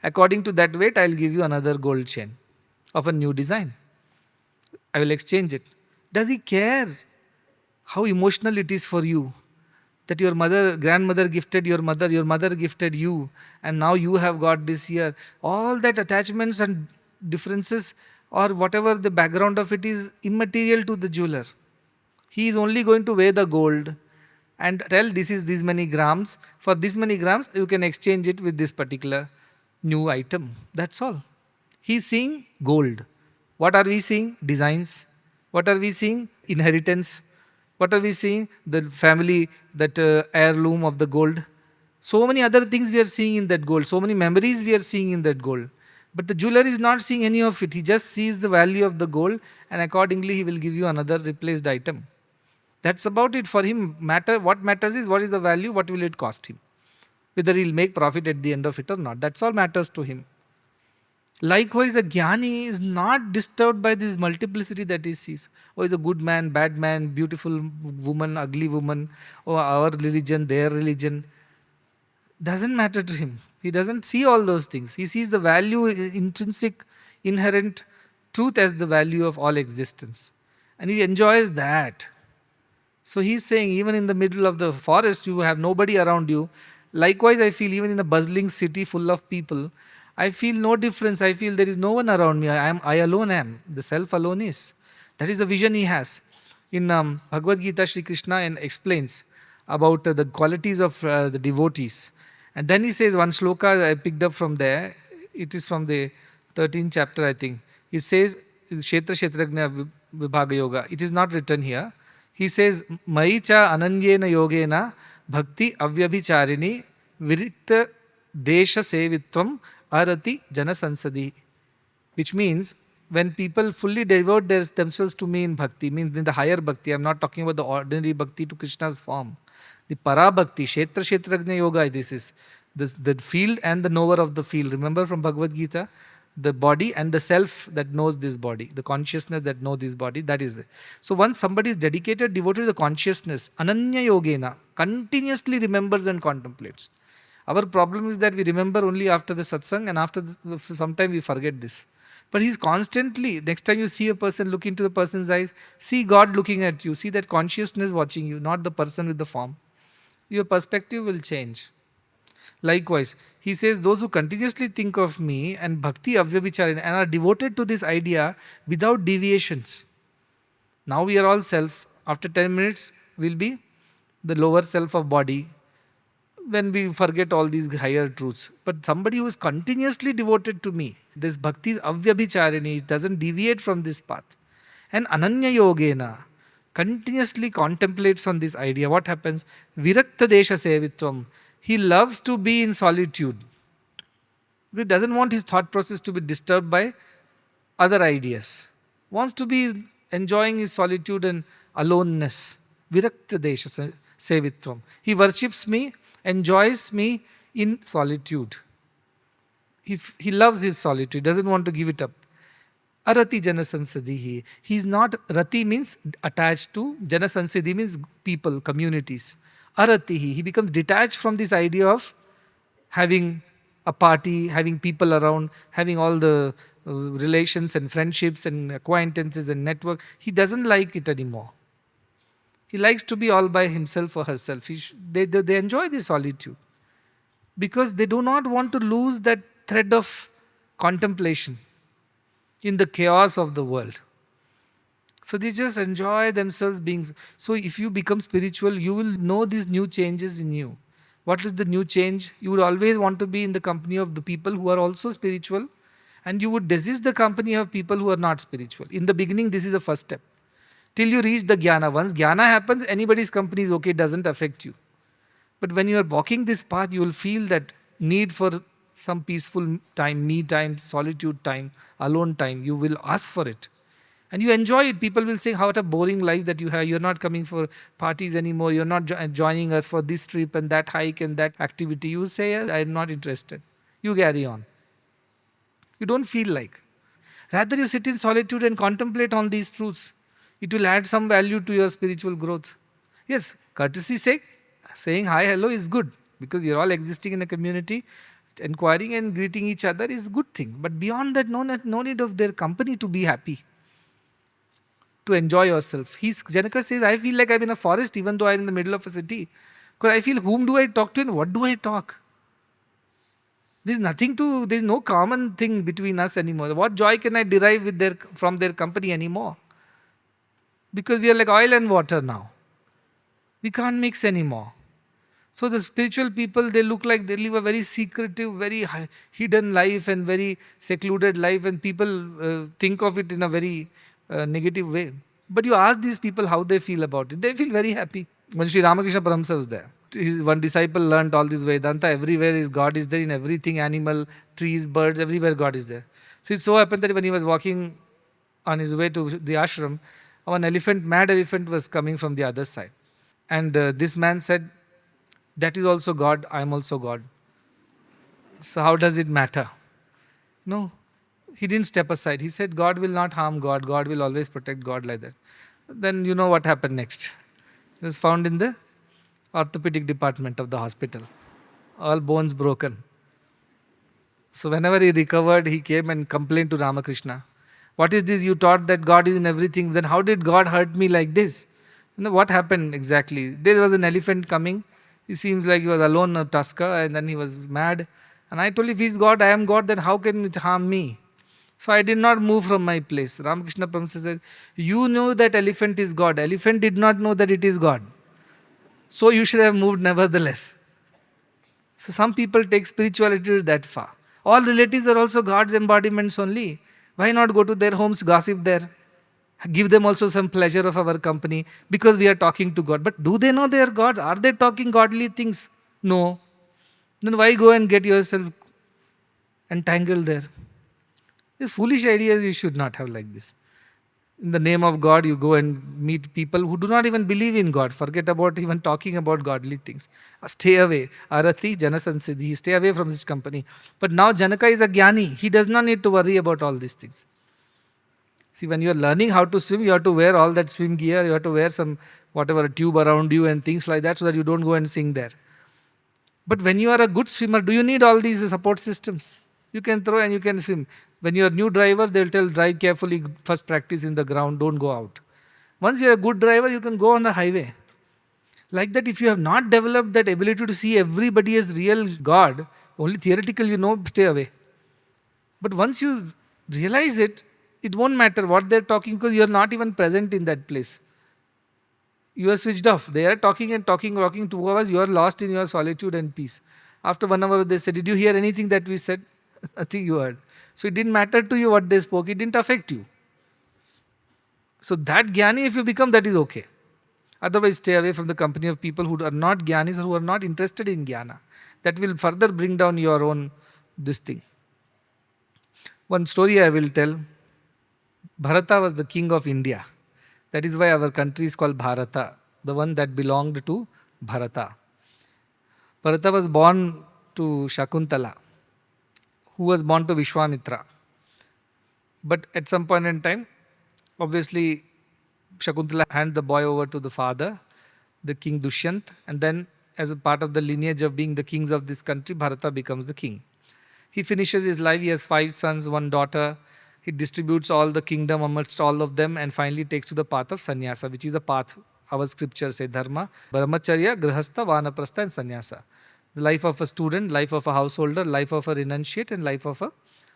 According to that weight, I'll give you another gold chain of a new design. I will exchange it. Does he care how emotional it is for you? That your grandmother gifted your mother gifted you, and now you have got this here. All that attachments and differences or whatever the background of it is immaterial to the jeweler. He is only going to weigh the gold and tell this is this many grams. For this many grams, you can exchange it with this particular new item. That's all. He is seeing gold. What are we seeing? Designs. What are we seeing? Inheritance. What are we seeing? The family, that heirloom of the gold. So many other things we are seeing in that gold. So many memories we are seeing in that gold. But the jeweler is not seeing any of it. He just sees the value of the gold and accordingly he will give you another replaced item. That's about it for him. What matters is what is the value, what will it cost him. Whether he'll make profit at the end of it or not. That's all matters to him. Likewise, a jnani is not disturbed by this multiplicity that he sees. Oh, he's a good man, bad man, beautiful woman, ugly woman, or our religion, their religion. Doesn't matter to him. He doesn't see all those things. He sees the value, intrinsic, inherent truth as the value of all existence. And he enjoys that. So he's saying, even in the middle of the forest, you have nobody around you. Likewise, I feel even in a bustling city full of people, I feel no difference. I feel there is no one around me. I alone am. The self alone is. That is the vision he has. In Bhagavad Gita, Sri Krishna explains about the qualities of the devotees. And then he says, one sloka I picked up from there, it is from the 13th chapter, I think. He says, Kshetra Kshetrajna Vibhaga Yoga. It is not written here. He says, Maicha Ananyena Yogena Bhakti Avyabhicharini Virikta Desha Sevitvam Arati Jana Sansadi. Which means, when people fully devote themselves to me in bhakti, means in the higher bhakti, I am not talking about the ordinary bhakti to Krishna's form. The para bhakti, Kshetra Kshetrajna Yoga, this is. The field and the knower of the field. Remember from Bhagavad Gita, the body and the self that knows this body, the consciousness that knows this body, that is it. So once somebody is dedicated, devoted to the consciousness, ananya yogena, continuously remembers and contemplates. Our problem is that we remember only after the satsang, and after sometime we forget this. But he's constantly, next time you see a person, look into the person's eyes, see God looking at you, see that consciousness watching you, not the person with the form. Your perspective will change. Likewise, he says, those who continuously think of me and bhakti avyabhicharina and are devoted to this idea without deviations. Now we are all self. After 10 minutes, we'll be the lower self of body when we forget all these higher truths. But somebody who is continuously devoted to me, this bhakti avyabhicharini, doesn't deviate from this path. And ananya yogena continuously contemplates on this idea. What happens? Virakta desha sevitvam. He loves to be in solitude. He doesn't want his thought process to be disturbed by other ideas. Wants to be enjoying his solitude and aloneness. Virakta desha sevitvam. He worships me, enjoys me in solitude. He loves his solitude, doesn't want to give it up. Arati janasansadihi. He's not, rati means attached to, janasansadi means people, communities. Aratihi. He becomes detached from this idea of having a party, having people around, having all the relations and friendships and acquaintances and network. He doesn't like it anymore. He likes to be all by himself or herself. They enjoy this solitude because they do not want to lose that thread of contemplation in the chaos of the world. So they just enjoy themselves being. So if you become spiritual, you will know these new changes in you. What is the new change? You would always want to be in the company of the people who are also spiritual, and you would desist the company of people who are not spiritual. In the beginning, this is the first step. Till you reach the jnana. Once jnana happens, anybody's company is okay, it doesn't affect you. But when you are walking this path, you will feel that need for some peaceful time, me time, solitude time, alone time. You will ask for it. And you enjoy it. People will say, how what a boring life that you have. You're not coming for parties anymore. You're not joining us for this trip and that hike and that activity. You say, yes, I'm not interested. You carry on. You don't feel like. Rather, you sit in solitude and contemplate on these truths. It will add some value to your spiritual growth. Yes, courtesy sake, saying hi, hello is good because we are all existing in a community. Inquiring and greeting each other is a good thing. But beyond that, no need of their company to be happy, to enjoy yourself. Janaka says, I feel like I'm in a forest even though I'm in the middle of a city. Because I feel, whom do I talk to and what do I talk? There's no common thing between us anymore. What joy can I derive from their company anymore? Because we are like oil and water now. We can't mix anymore. So the spiritual people, they look like they live a very secretive, very hidden life and very secluded life, and people think of it in a very negative way. But you ask these people how they feel about it. They feel very happy. When Sri Ramakrishna Paramsa was there, his one disciple learnt all this Vedanta. Everywhere God is there, in everything, animal, trees, birds, everywhere God is there. So it so happened that when he was walking on his way to the ashram, an mad elephant was coming from the other side. And this man said, that is also God, I am also God. So how does it matter? No, he didn't step aside. He said, God will not harm God. God will always protect God, like that. Then you know what happened next. He was found in the orthopedic department of the hospital. All bones broken. So whenever he recovered, he came and complained to Ramakrishna. What is this? You taught that God is in everything. Then how did God hurt me like this? What happened exactly? There was an elephant coming. He seems like he was alone in Tusker, and then he was mad. And I told him, if he's God, I am God, then how can it harm me? So I did not move from my place. Ramakrishna Paramsa said, you know that elephant is God. Elephant did not know that it is God. So you should have moved nevertheless. So some people take spirituality that far. All relatives are also God's embodiments only. Why not go to their homes, gossip there? Give them also some pleasure of our company because we are talking to God. But do they know they are gods? Are they talking godly things? No. Then why go and get yourself entangled there? These foolish ideas you should not have like this. In the name of God, you go and meet people who do not even believe in God. Forget about even talking about godly things. Stay away. Arati, Janasansiddhi. Stay away from this company. But now Janaka is a jnani. He does not need to worry about all these things. See, when you are learning how to swim, you have to wear all that swim gear. You have to wear some, whatever, tube around you and things like that so that you don't go and sink there. But when you are a good swimmer, do you need all these support systems? You can throw and you can swim. When you are a new driver, they'll tell drive carefully, first practice in the ground, don't go out. Once you are a good driver, you can go on the highway. Like that, if you have not developed that ability to see everybody as real God, only theoretical you know, stay away. But once you realize it, it won't matter what they're talking because you're not even present in that place. You are switched off. They are talking and talking, rocking 2 hours. You are lost in your solitude and peace. After 1 hour, they said, did you hear anything that we said? Nothing you heard. So it didn't matter to you what they spoke. It didn't affect you. So that jnani, if you become, that is okay. Otherwise, stay away from the company of people who are not jnanis or who are not interested in jnana. That will further bring down your own this thing. One story I will tell. Bharata was the king of India. That is why our country is called Bharata, the one that belonged to Bharata. Bharata was born to Shakuntala, who was born to Vishwamitra. But at some point in time, obviously, Shakuntala handed the boy over to the father, the king Dushyant, and then as a part of the lineage of being the kings of this country, Bharata becomes the king. He finishes his life, he has 5 sons, 1 daughter. He distributes all the kingdom amidst all of them and finally takes to the path of sannyasa, which is a path, our scriptures say, dharma, brahmacharya, grihastha, vanaprastha and sannyasa. The life of a student, life of a householder, life of a renunciate and life of a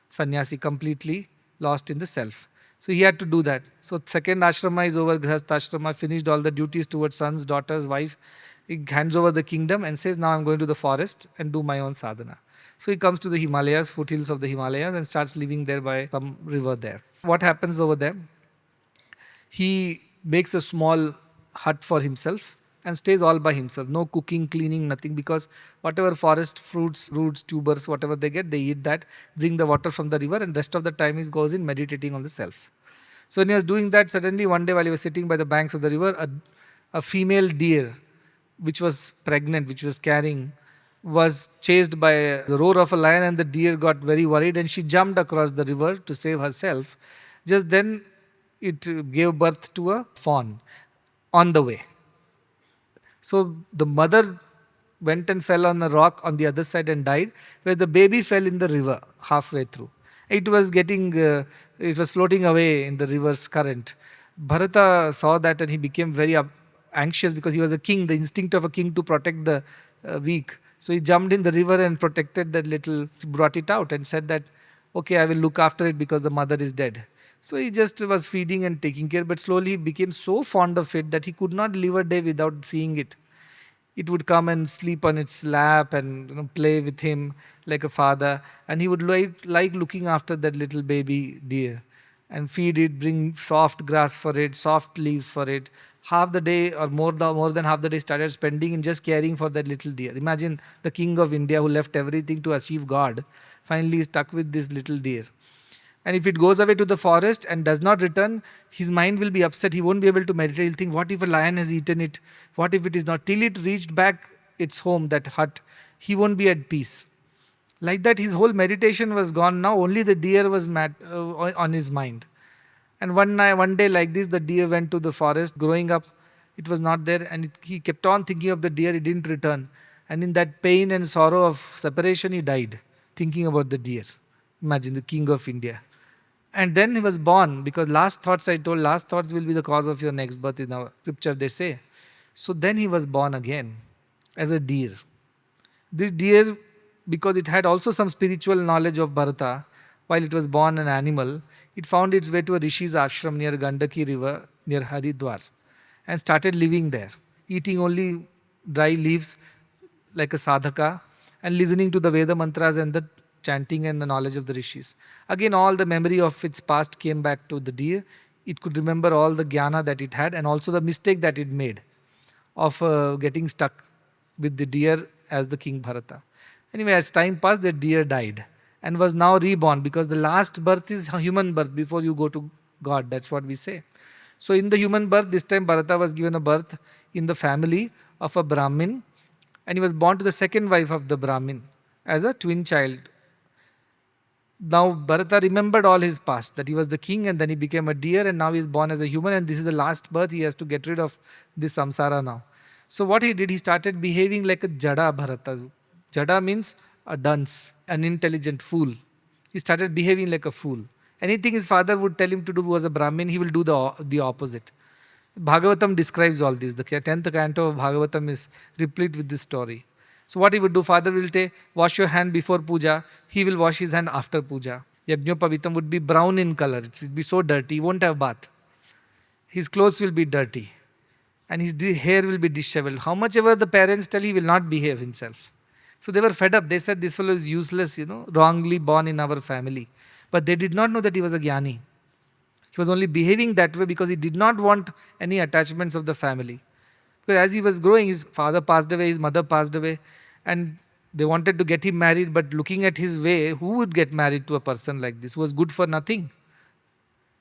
sannyasi, completely lost in the self. So he had to do that. So second ashrama is over, grihastha ashrama, finished all the duties towards sons, daughters, wife. He hands over the kingdom and says, now I'm going to the forest and do my own sadhana. So he comes to the Himalayas, foothills of the Himalayas, and starts living there by some river there. What happens over there? He makes a small hut for himself and stays all by himself. No cooking, cleaning, nothing, because whatever forest fruits, roots, tubers, whatever they get, they eat that, drink the water from the river, and rest of the time he goes in meditating on the self. So when he was doing that, suddenly one day while he was sitting by the banks of the river, a female deer, which was pregnant, which was carrying, was chased by the roar of a lion, and the deer got very worried and she jumped across the river to save herself. Just then it gave birth to a fawn on the way. So the mother went and fell on a rock on the other side and died, where the baby fell in the river halfway through. It was floating away in the river's current. Bharata saw that and he became very anxious because he was a king, the instinct of a king to protect the weak. So he jumped in the river and protected that little, brought it out and said that, okay, I will look after it because the mother is dead. So he just was feeding and taking care, but slowly he became so fond of it that he could not live a day without seeing it. It would come and sleep on its lap and play with him like a father, and he would like looking after that little baby deer and feed it, bring soft grass for it, soft leaves for it. Half the day or more than half the day started spending in just caring for that little deer. Imagine the king of India who left everything to achieve God, finally is stuck with this little deer. And if it goes away to the forest and does not return, his mind will be upset. He won't be able to meditate. He'll think, what if a lion has eaten it? What if it is not? Till it reached back its home, that hut, he won't be at peace. Like that, his whole meditation was gone. Now only the deer was on his mind. And one day like this, the deer went to the forest. Growing up, it was not there. And he kept on thinking of the deer. It didn't return. And in that pain and sorrow of separation, he died, thinking about the deer. Imagine, the king of India. And then he was born, because last thoughts will be the cause of your next birth, in our scripture they say. So then he was born again as a deer. This deer, because it had also some spiritual knowledge of Bharata, while it was born an animal, it found its way to a Rishi's ashram near Gandaki river, near Haridwar, and started living there, eating only dry leaves like a sadhaka, and listening to the Veda mantras and the chanting and the knowledge of the Rishis. Again, all the memory of its past came back to the deer. It could remember all the jnana that it had and also the mistake that it made of getting stuck with the deer as the king Bharata. Anyway, as time passed, the deer died and was now reborn, because the last birth is a human birth before you go to God. That's what we say. So in the human birth, this time Bharata was given a birth in the family of a Brahmin, and he was born to the second wife of the Brahmin as a twin child. Now Bharata remembered all his past, that he was the king and then he became a deer and now he is born as a human and this is the last birth. He has to get rid of this samsara now. So what he did, he started behaving like a Jadabharata. Jada means a dunce, an intelligent fool. He started behaving like a fool. Anything his father would tell him to do was a Brahmin, he will do the opposite. Bhagavatam describes all this. The 10th canto of Bhagavatam is replete with this story. So what he would do, father will say, wash your hand before puja, he will wash his hand after puja. Yajnapavitam would be brown in color, it will be so dirty, he won't have bath. His clothes will be dirty and his hair will be disheveled. How much ever the parents tell, he will not behave himself. So they were fed up. They said, this fellow is useless, wrongly born in our family. But they did not know that he was a jnani. He was only behaving that way because he did not want any attachments of the family. Because as he was growing, his father passed away, his mother passed away, and they wanted to get him married, but looking at his way, who would get married to a person like this, who was good for nothing?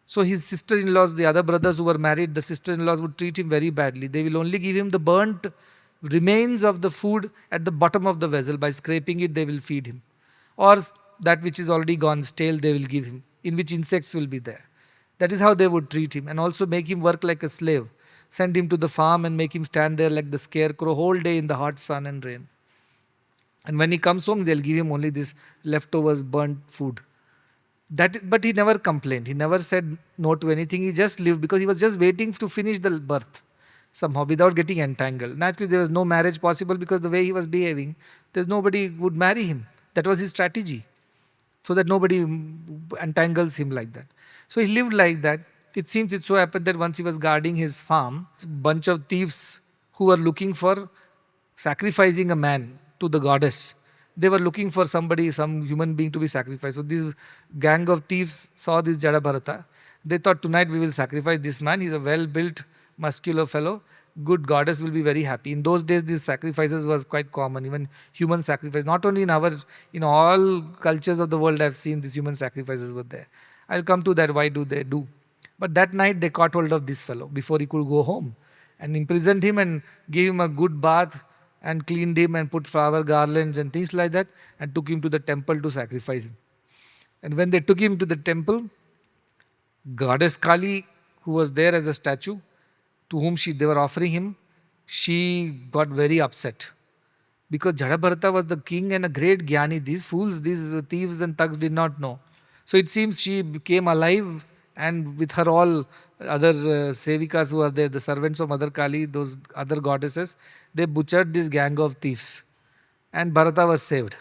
So his sister-in-laws, the other brothers who were married, the sister-in-laws would treat him very badly. They will only give him the burnt remains of the food at the bottom of the vessel. By scraping it, they will feed him. Or that which is already gone stale, they will give him, in which insects will be there. That is how they would treat him, and also make him work like a slave. Send him to the farm and make him stand there like the scarecrow whole day in the hot sun and rain. And when he comes home, they'll give him only this leftovers, burnt food. But he never complained. He never said no to anything. He just lived because he was just waiting to finish the birth somehow without getting entangled. Naturally, there was no marriage possible because the way he was behaving, there's nobody would marry him. That was his strategy, so that nobody entangles him like that. So he lived like that. It seems it so happened that once he was guarding his farm, a bunch of thieves who were looking for sacrificing a man to the goddess, they were looking for somebody, some human being to be sacrificed. So this gang of thieves saw this Jadabharata. They thought, tonight we will sacrifice this man. He's a well-built, muscular fellow. Good goddess will be very happy. In those days, these sacrifices was quite common, even human sacrifice. Not only in all cultures of the world, I've seen these human sacrifices were there. I'll come to that, why do they do. But that night, they caught hold of this fellow before he could go home and imprisoned him and gave him a good bath and cleaned him and put flower garlands and things like that and took him to the temple to sacrifice him. And when they took him to the temple, goddess Kali, who was there as a statue, to whom they were offering him, she got very upset. Because Jadabharata was the king and a great jnani. These fools, these thieves and thugs did not know. So it seems she became alive, and with her all other sevikas who are there, the servants of Mother Kali, those other goddesses, they butchered this gang of thieves. And Bharata was saved.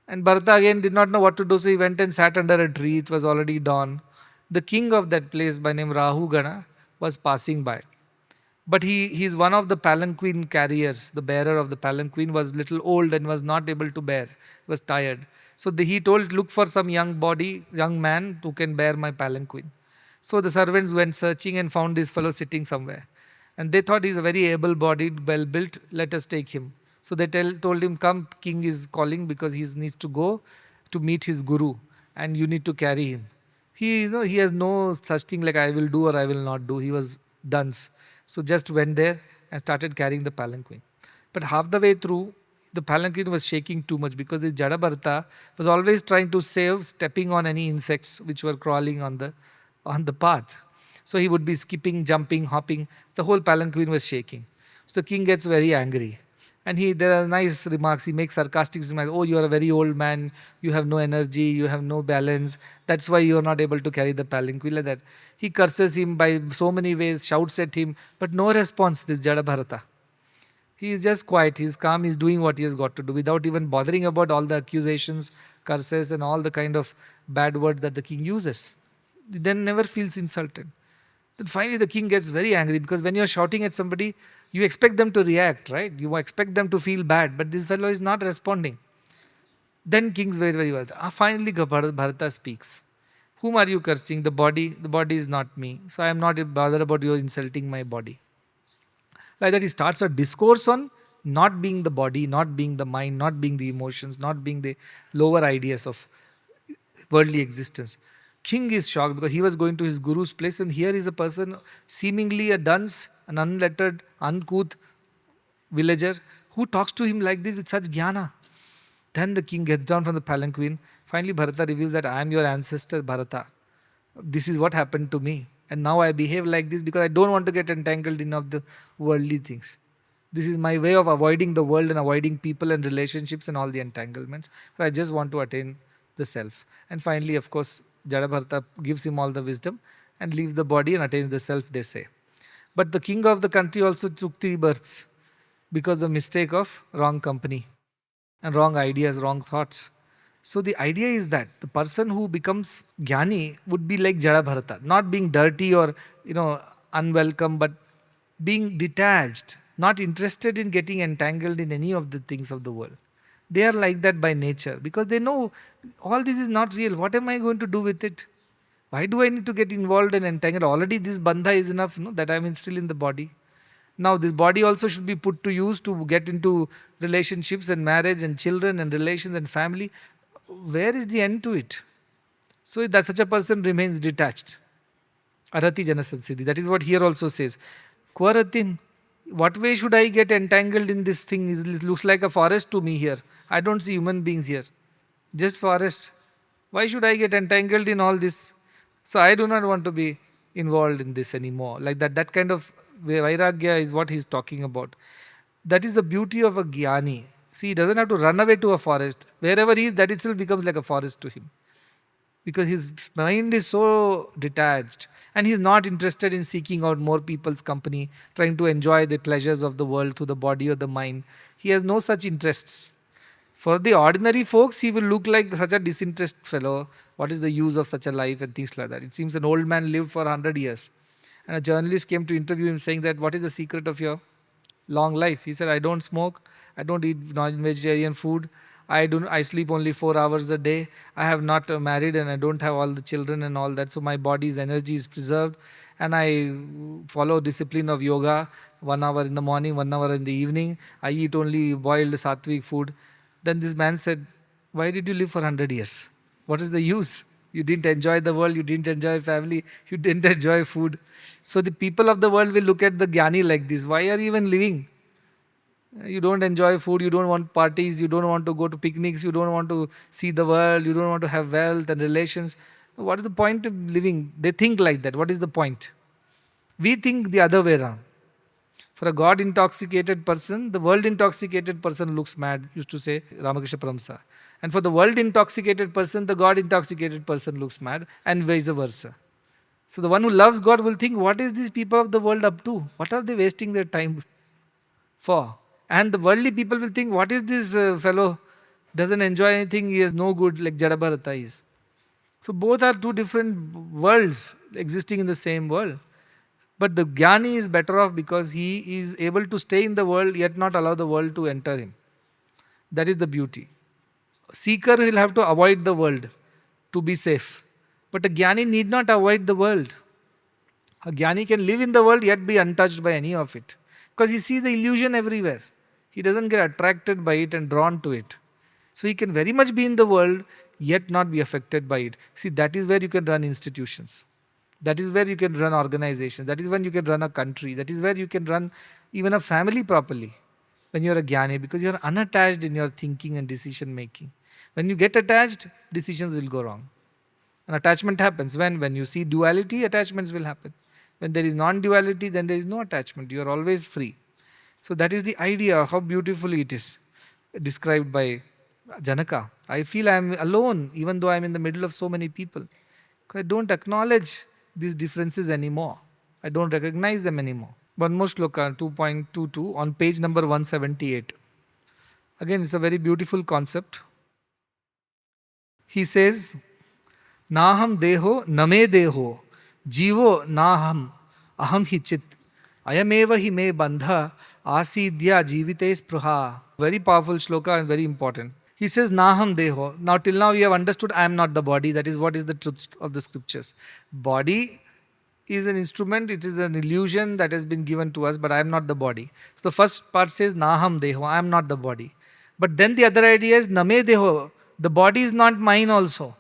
And Bharata again did not know what to do, so he went and sat under a tree. It was already dawn. The king of that place, by name Rahugana, was passing by. But he is one of the palanquin carriers. The bearer of the palanquin was little old and was not able to bear. He was tired. So he told, look for some young man who can bear my palanquin. So the servants went searching and found this fellow sitting somewhere. And they thought he's a very able-bodied, well-built, let us take him. So they told him, come, king is calling because he needs to go to meet his guru and you need to carry him. He has no such thing like I will do or I will not do. He was dunce. So just went there and started carrying the palanquin. But half the way through, the palanquin was shaking too much because the Jadabharata was always trying to save stepping on any insects which were crawling on the path. So he would be skipping, jumping, hopping. The whole palanquin was shaking. So the king gets very angry. And there are nice remarks. He makes sarcastic remarks. Oh, you are a very old man. You have no energy. You have no balance. That's why you are not able to carry the palanquin like that. He curses him by so many ways, shouts at him. But no response, this Jadabharata. He is just quiet. He is calm. He is doing what he has got to do without even bothering about all the accusations, curses and all the kind of bad words that the king uses. He then never feels insulted. Then finally the king gets very angry because when you are shouting at somebody, you expect them to react, right? You expect them to feel bad, but this fellow is not responding. Then king's very, very well. Finally Bharata speaks. Whom are you cursing? The body? The body is not me. So I am not bothered about you insulting my body. Like that he starts a discourse on not being the body, not being the mind, not being the emotions, not being the lower ideas of worldly existence. King is shocked because he was going to his guru's place, and here is a person, seemingly a dunce, an unlettered, uncouth villager, who talks to him like this with such jnana. Then the king gets down from the palanquin. Finally, Bharata reveals that I am your ancestor, Bharata. This is what happened to me. And now I behave like this because I don't want to get entangled in of the worldly things. This is my way of avoiding the world and avoiding people and relationships and all the entanglements. So I just want to attain the self. And finally, of course, Jadabharata gives him all the wisdom and leaves the body and attains the self, they say. But the king of the country also took 3 births because of the mistake of wrong company and wrong ideas, wrong thoughts. So the idea is that the person who becomes jnani would be like Jadabharata, not being dirty or unwelcome, but being detached, not interested in getting entangled in any of the things of the world. They are like that by nature because they know all this is not real. What am I going to do with it? Why do I need to get involved and entangled? Already this bandha is enough, that I am still in the body. Now this body also should be put to use to get into relationships and marriage and children and relations and family. Where is the end to it? So that such a person remains detached. Arati janasansiddhi. That is what here also says. Kvaratim. What way should I get entangled in this thing? It looks like a forest to me here. I don't see human beings here. Just forest. Why should I get entangled in all this? So I do not want to be involved in this anymore. Like that kind of vairagya is what he's talking about. That is the beauty of a jnani. See, he doesn't have to run away to a forest. Wherever he is, that itself becomes like a forest to him. Because his mind is so detached and he's not interested in seeking out more people's company, trying to enjoy the pleasures of the world through the body or the mind. He has no such interests. For the ordinary folks, he will look like such a disinterested fellow. What is the use of such a life and things like that? It seems an old man lived for 100 years. And a journalist came to interview him saying that, what is the secret of your long life? He said, I don't smoke, I don't eat non-vegetarian food, I sleep only 4 hours a day, I have not married and I don't have all the children and all that, so my body's energy is preserved, and I follow discipline of yoga, 1 hour in the morning, 1 hour in the evening, I eat only boiled sattvic food. Then this man said, why did you live for 100 years? What is the use? You didn't enjoy the world, you didn't enjoy family, you didn't enjoy food. So the people of the world will look at the jnani like this. Why are you even living? You don't enjoy food, you don't want parties, you don't want to go to picnics, you don't want to see the world, you don't want to have wealth and relations. What is the point of living? They think like that. What is the point? We think the other way around. For a God intoxicated person, the world intoxicated person looks mad, used to say Ramakrishna Paramsa. And for the world intoxicated person, the God intoxicated person looks mad, and vice versa. So the one who loves God will think, what is these people of the world up to? What are they wasting their time for? And the worldly people will think, what is this fellow? Doesn't enjoy anything, he is no good, like Jadabharata is. So both are two different worlds existing in the same world. But the jnani is better off because he is able to stay in the world yet not allow the world to enter him. That is the beauty. Seeker will have to avoid the world to be safe. But a jnani need not avoid the world. A jnani can live in the world yet be untouched by any of it. Because he sees the illusion everywhere. He doesn't get attracted by it and drawn to it. So he can very much be in the world yet not be affected by it. See, that is where you can run institutions. That is where you can run organizations. That is when you can run a country. That is where you can run even a family properly. When you are a jnani, because you are unattached in your thinking and decision making. When you get attached, decisions will go wrong. And attachment happens. When you see duality, attachments will happen. When there is non-duality, then there is no attachment. You are always free. So that is the idea, how beautifully it is described by Janaka. I feel I am alone, even though I am in the middle of so many people. I don't acknowledge these differences anymore. I don't recognize them anymore. One more shloka, 2.22, on page number 178. Again, it's a very beautiful concept. He says, Naham deho name deho, jivo naham aham hi chit, ayameva hi me bandha, asidya jivite spruha. Very powerful shloka and very important. He says, Naham deho. Now, till now, we have understood I am not the body. That is what is the truth of the scriptures. Body is an instrument, it is an illusion that has been given to us, but I am not the body. So, the first part says, Naham deho, I am not the body. But then the other idea is, Name deho, the body is not mine also.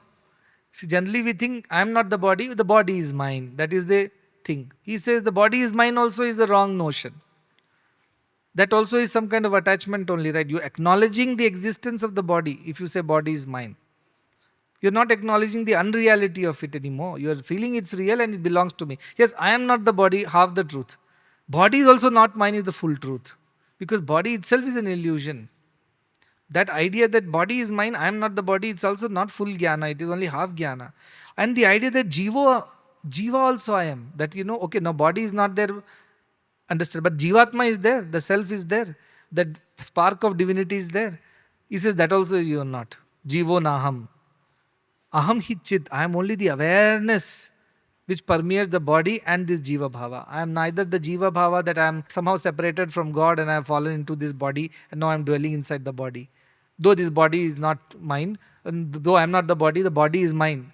See, generally we think I am not the body is mine. That is the thing. He says the body is mine also is a wrong notion. That also is some kind of attachment only, right? You're acknowledging the existence of the body if you say body is mine. You're not acknowledging the unreality of it anymore. You're feeling it's real and it belongs to me. Yes, I am not the body, half the truth. Body is also not mine is the full truth. Because body itself is an illusion. That idea that body is mine, I am not the body, it's also not full jnana, it is only half jnana. And the idea that jiva also I am. That okay, now body is not there, understood, but jivatma is there, the self is there, that spark of divinity is there. He says that also you are not. Jivo naham. Aham hi chit. I am only the awareness which permeates the body and this jiva bhava. I am neither the jiva bhava that I am somehow separated from God and I have fallen into this body and now I am dwelling inside the body. Though this body is not mine, and though I am not the body is mine.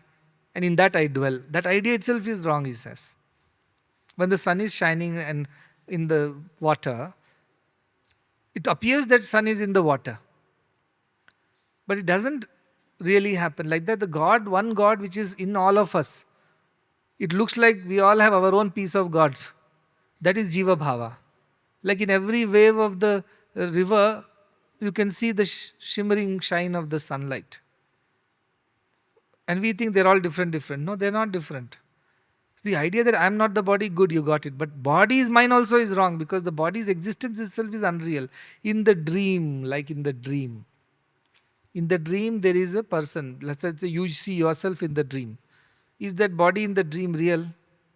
And in that I dwell. That idea itself is wrong, he says. When the sun is shining and in the water, it appears that sun is in the water. But it doesn't really happen like that. The God, one God which is in all of us, it looks like we all have our own piece of gods. That is jiva bhava. Like in every wave of the river, you can see the shimmering shine of the sunlight. And we think they're all different. No, they're not different. The idea that I'm not the body, good, you got it. But body is mine also is wrong because the body's existence itself is unreal. In the dream, like in the dream. In the dream, there is a person. Let's say you see yourself in the dream. Is that body in the dream real?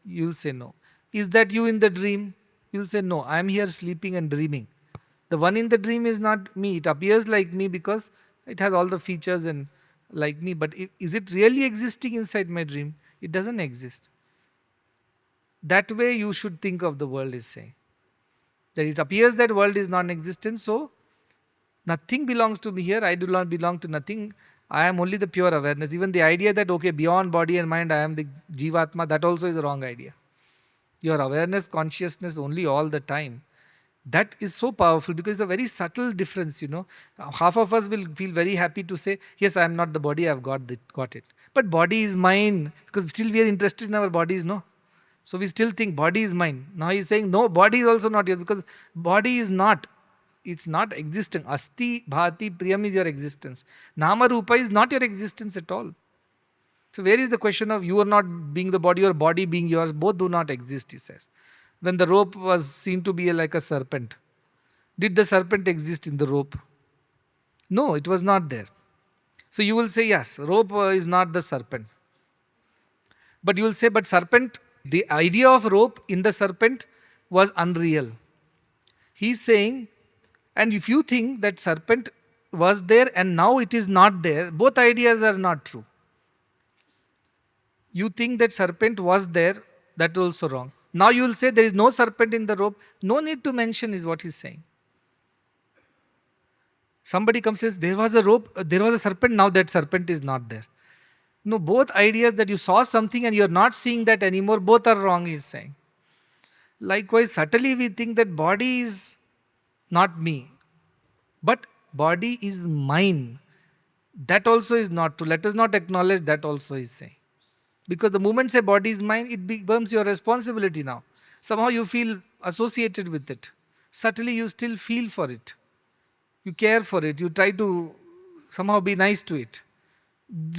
You'll say no. Is that you in the dream? You'll say no. I'm here sleeping and dreaming. The one in the dream is not me. It appears like me because it has all the features and like me. But is it really existing inside my dream? It doesn't exist. That way you should think of the world is saying. That it appears that world is non-existent, so nothing belongs to me here. I do not belong to nothing. I am only the pure awareness. Even the idea that, okay, beyond body and mind, I am the Jivatma, that also is a wrong idea. Your awareness, consciousness only all the time. That is so powerful because it's a very subtle difference, Half of us will feel very happy to say, yes, I am not the body, I have got it. But body is mine because still we are interested in our bodies, no? So we still think body is mine. Now he is saying, no, body is also not yours because body is not. It's not existing. Asti, bhati, priyam is your existence. Nama rupa is not your existence at all. So where is the question of you are not being the body or body being yours? Both do not exist, he says. When the rope was seen to be like a serpent, did the serpent exist in the rope? No, it was not there. So you will say, yes, rope is not the serpent. But you will say, but serpent, the idea of rope in the serpent was unreal. He's saying, and if you think that serpent was there and now it is not there, both ideas are not true. You think that serpent was there, that is also wrong. Now you will say there is no serpent in the rope. No need to mention is what he's saying. Somebody comes and says, there was a rope, there was a serpent, now that serpent is not there. No, both ideas that you saw something and you're not seeing that anymore, both are wrong, he's saying. Likewise, subtly we think that body is not me, but body is mine. That also is not true. Let us not acknowledge that also, he's saying. Because the moment say body is mine, it becomes your responsibility now. Somehow you feel associated with it. Subtly you still feel for it. You care for it. You try to somehow be nice to it.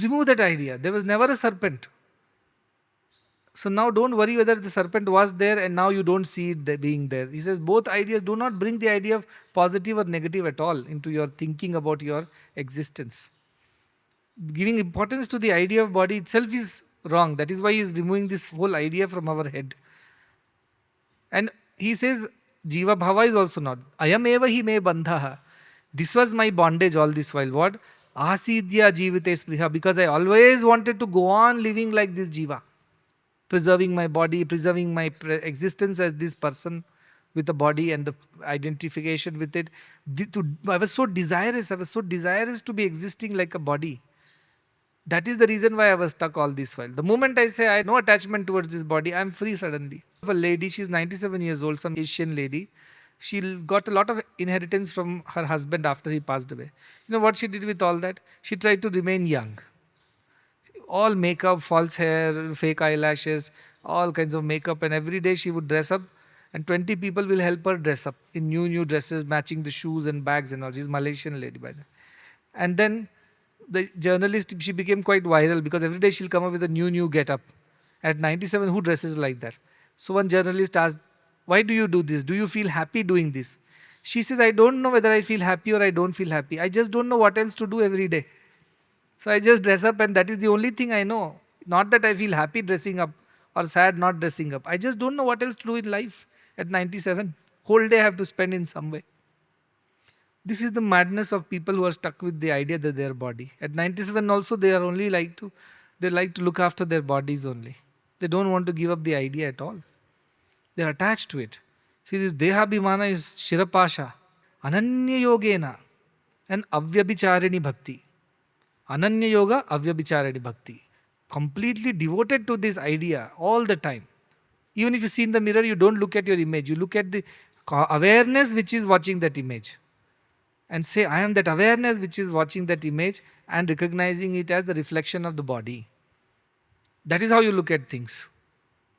Remove that idea. There was never a serpent. So now don't worry whether the serpent was there and now you don't see it being there. He says both ideas, do not bring the idea of positive or negative at all into your thinking about your existence. Giving importance to the idea of body itself is wrong. That is why he is removing this whole idea from our head. And he says, Jiva Bhava is also not. Ayam eva hi me bandhaha. This was my bondage all this while. What? Asidya jivite spriha. Because I always wanted to go on living like this Jiva. Preserving my body, preserving my existence as this person with a body and the identification with it. I was so desirous to be existing like a body. That is the reason why I was stuck all this while. The moment I say I have no attachment towards this body, I am free suddenly. A lady, she is 97 years old, some Asian lady. She got a lot of inheritance from her husband after he passed away. You know what she did with all that? She tried to remain young. all makeup, false hair, fake eyelashes, all kinds of makeup, and every day she would dress up, and 20 people will help her dress up in new dresses, matching the shoes and bags and all. She's Malaysian lady by the way. And then the journalist, she became quite viral because every day she'll come up with a new get up. At 97, who dresses like that? So one journalist asked, why do you do this? Do you feel happy doing this? She says, I don't know whether I feel happy or I don't feel happy. I just don't know what else to do every day. So I just dress up, and that is the only thing I know. Not that I feel happy dressing up or sad not dressing up. I just don't know what else to do in life at 97. Whole day I have to spend in some way. This is the madness of people who are stuck with the idea that their body. At 97 also they are only they like to look after their bodies only. They don't want to give up the idea at all. They are attached to it. See, this Dehabhimana is Shirapasha. Ananya Yogena and Avyabhicharini Bhakti. Ananya Yoga, Avyabhicharini Bhakti. Completely devoted to this idea all the time. Even if you see in the mirror, you don't look at your image. You look at the awareness which is watching that image. And say, I am that awareness which is watching that image and recognizing it as the reflection of the body. That is how you look at things.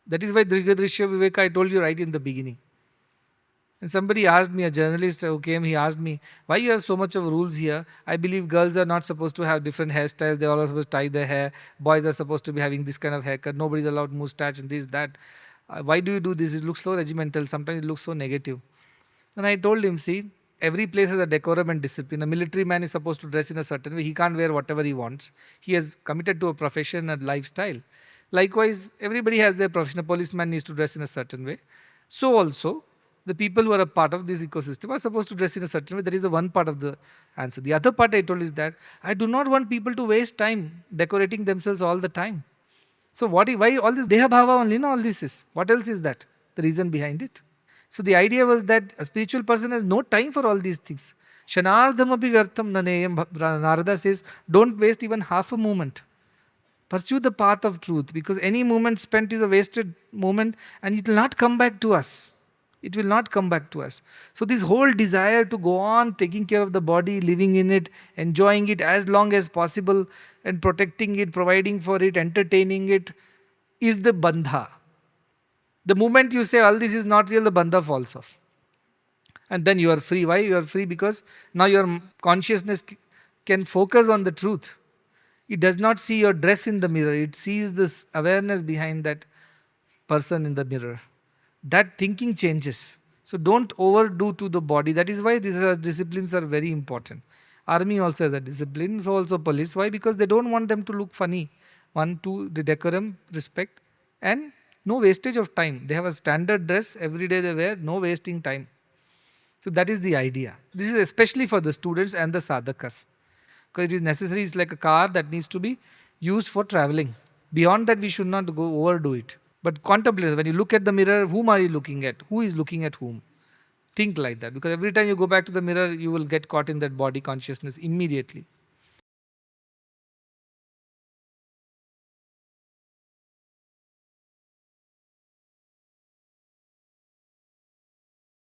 That is why Drigadrishya Viveka I told you right in the beginning. And somebody asked me, a journalist who came, he asked me, why you have so much of rules here? I believe girls are not supposed to have different hairstyles. They are all supposed to tie their hair. Boys are supposed to be having this kind of haircut. Nobody is allowed moustache and this, that. Why do you do this? It looks so regimental. Sometimes it looks so negative. And I told him, see, every place has a decorum and discipline. A military man is supposed to dress in a certain way. He can't wear whatever he wants. He has committed to a profession and lifestyle. Likewise, everybody has their profession. A policeman needs to dress in a certain way. So also, the people who are a part of this ecosystem are supposed to dress in a certain way. That is the one part of the answer. The other part I told is that I do not want people to waste time decorating themselves all the time. So why all this Deha Bhava only, no, all this is. What else is that? The reason behind it. So the idea was that a spiritual person has no time for all these things. Shanardham api vyartham naneyam. Narada says, don't waste even half a moment. Pursue the path of truth, because any moment spent is a wasted moment and it will not come back to us. It will not come back to us. So this whole desire to go on taking care of the body, living in it, enjoying it as long as possible and protecting it, providing for it, entertaining it, is the bandha. The moment you say all this is not real, the bandha falls off. And then you are free. Why? You are free because now your consciousness can focus on the truth. It does not see your dress in the mirror. It sees this awareness behind that person in the mirror. That thinking changes. So don't overdo to the body. That is why these disciplines are very important. Army also has a discipline, so also police. Why? Because they don't want them to look funny. 1, 2, the decorum, respect, and no wastage of time. They have a standard dress, every day they wear, no wasting time. So that is the idea. This is especially for the students and the sadhakas. Because it is necessary, it's like a car that needs to be used for traveling. Beyond that, we should not go overdo it. But contemplate, when you look at the mirror, whom are you looking at? Who is looking at whom? Think like that. Because every time you go back to the mirror, you will get caught in that body consciousness immediately.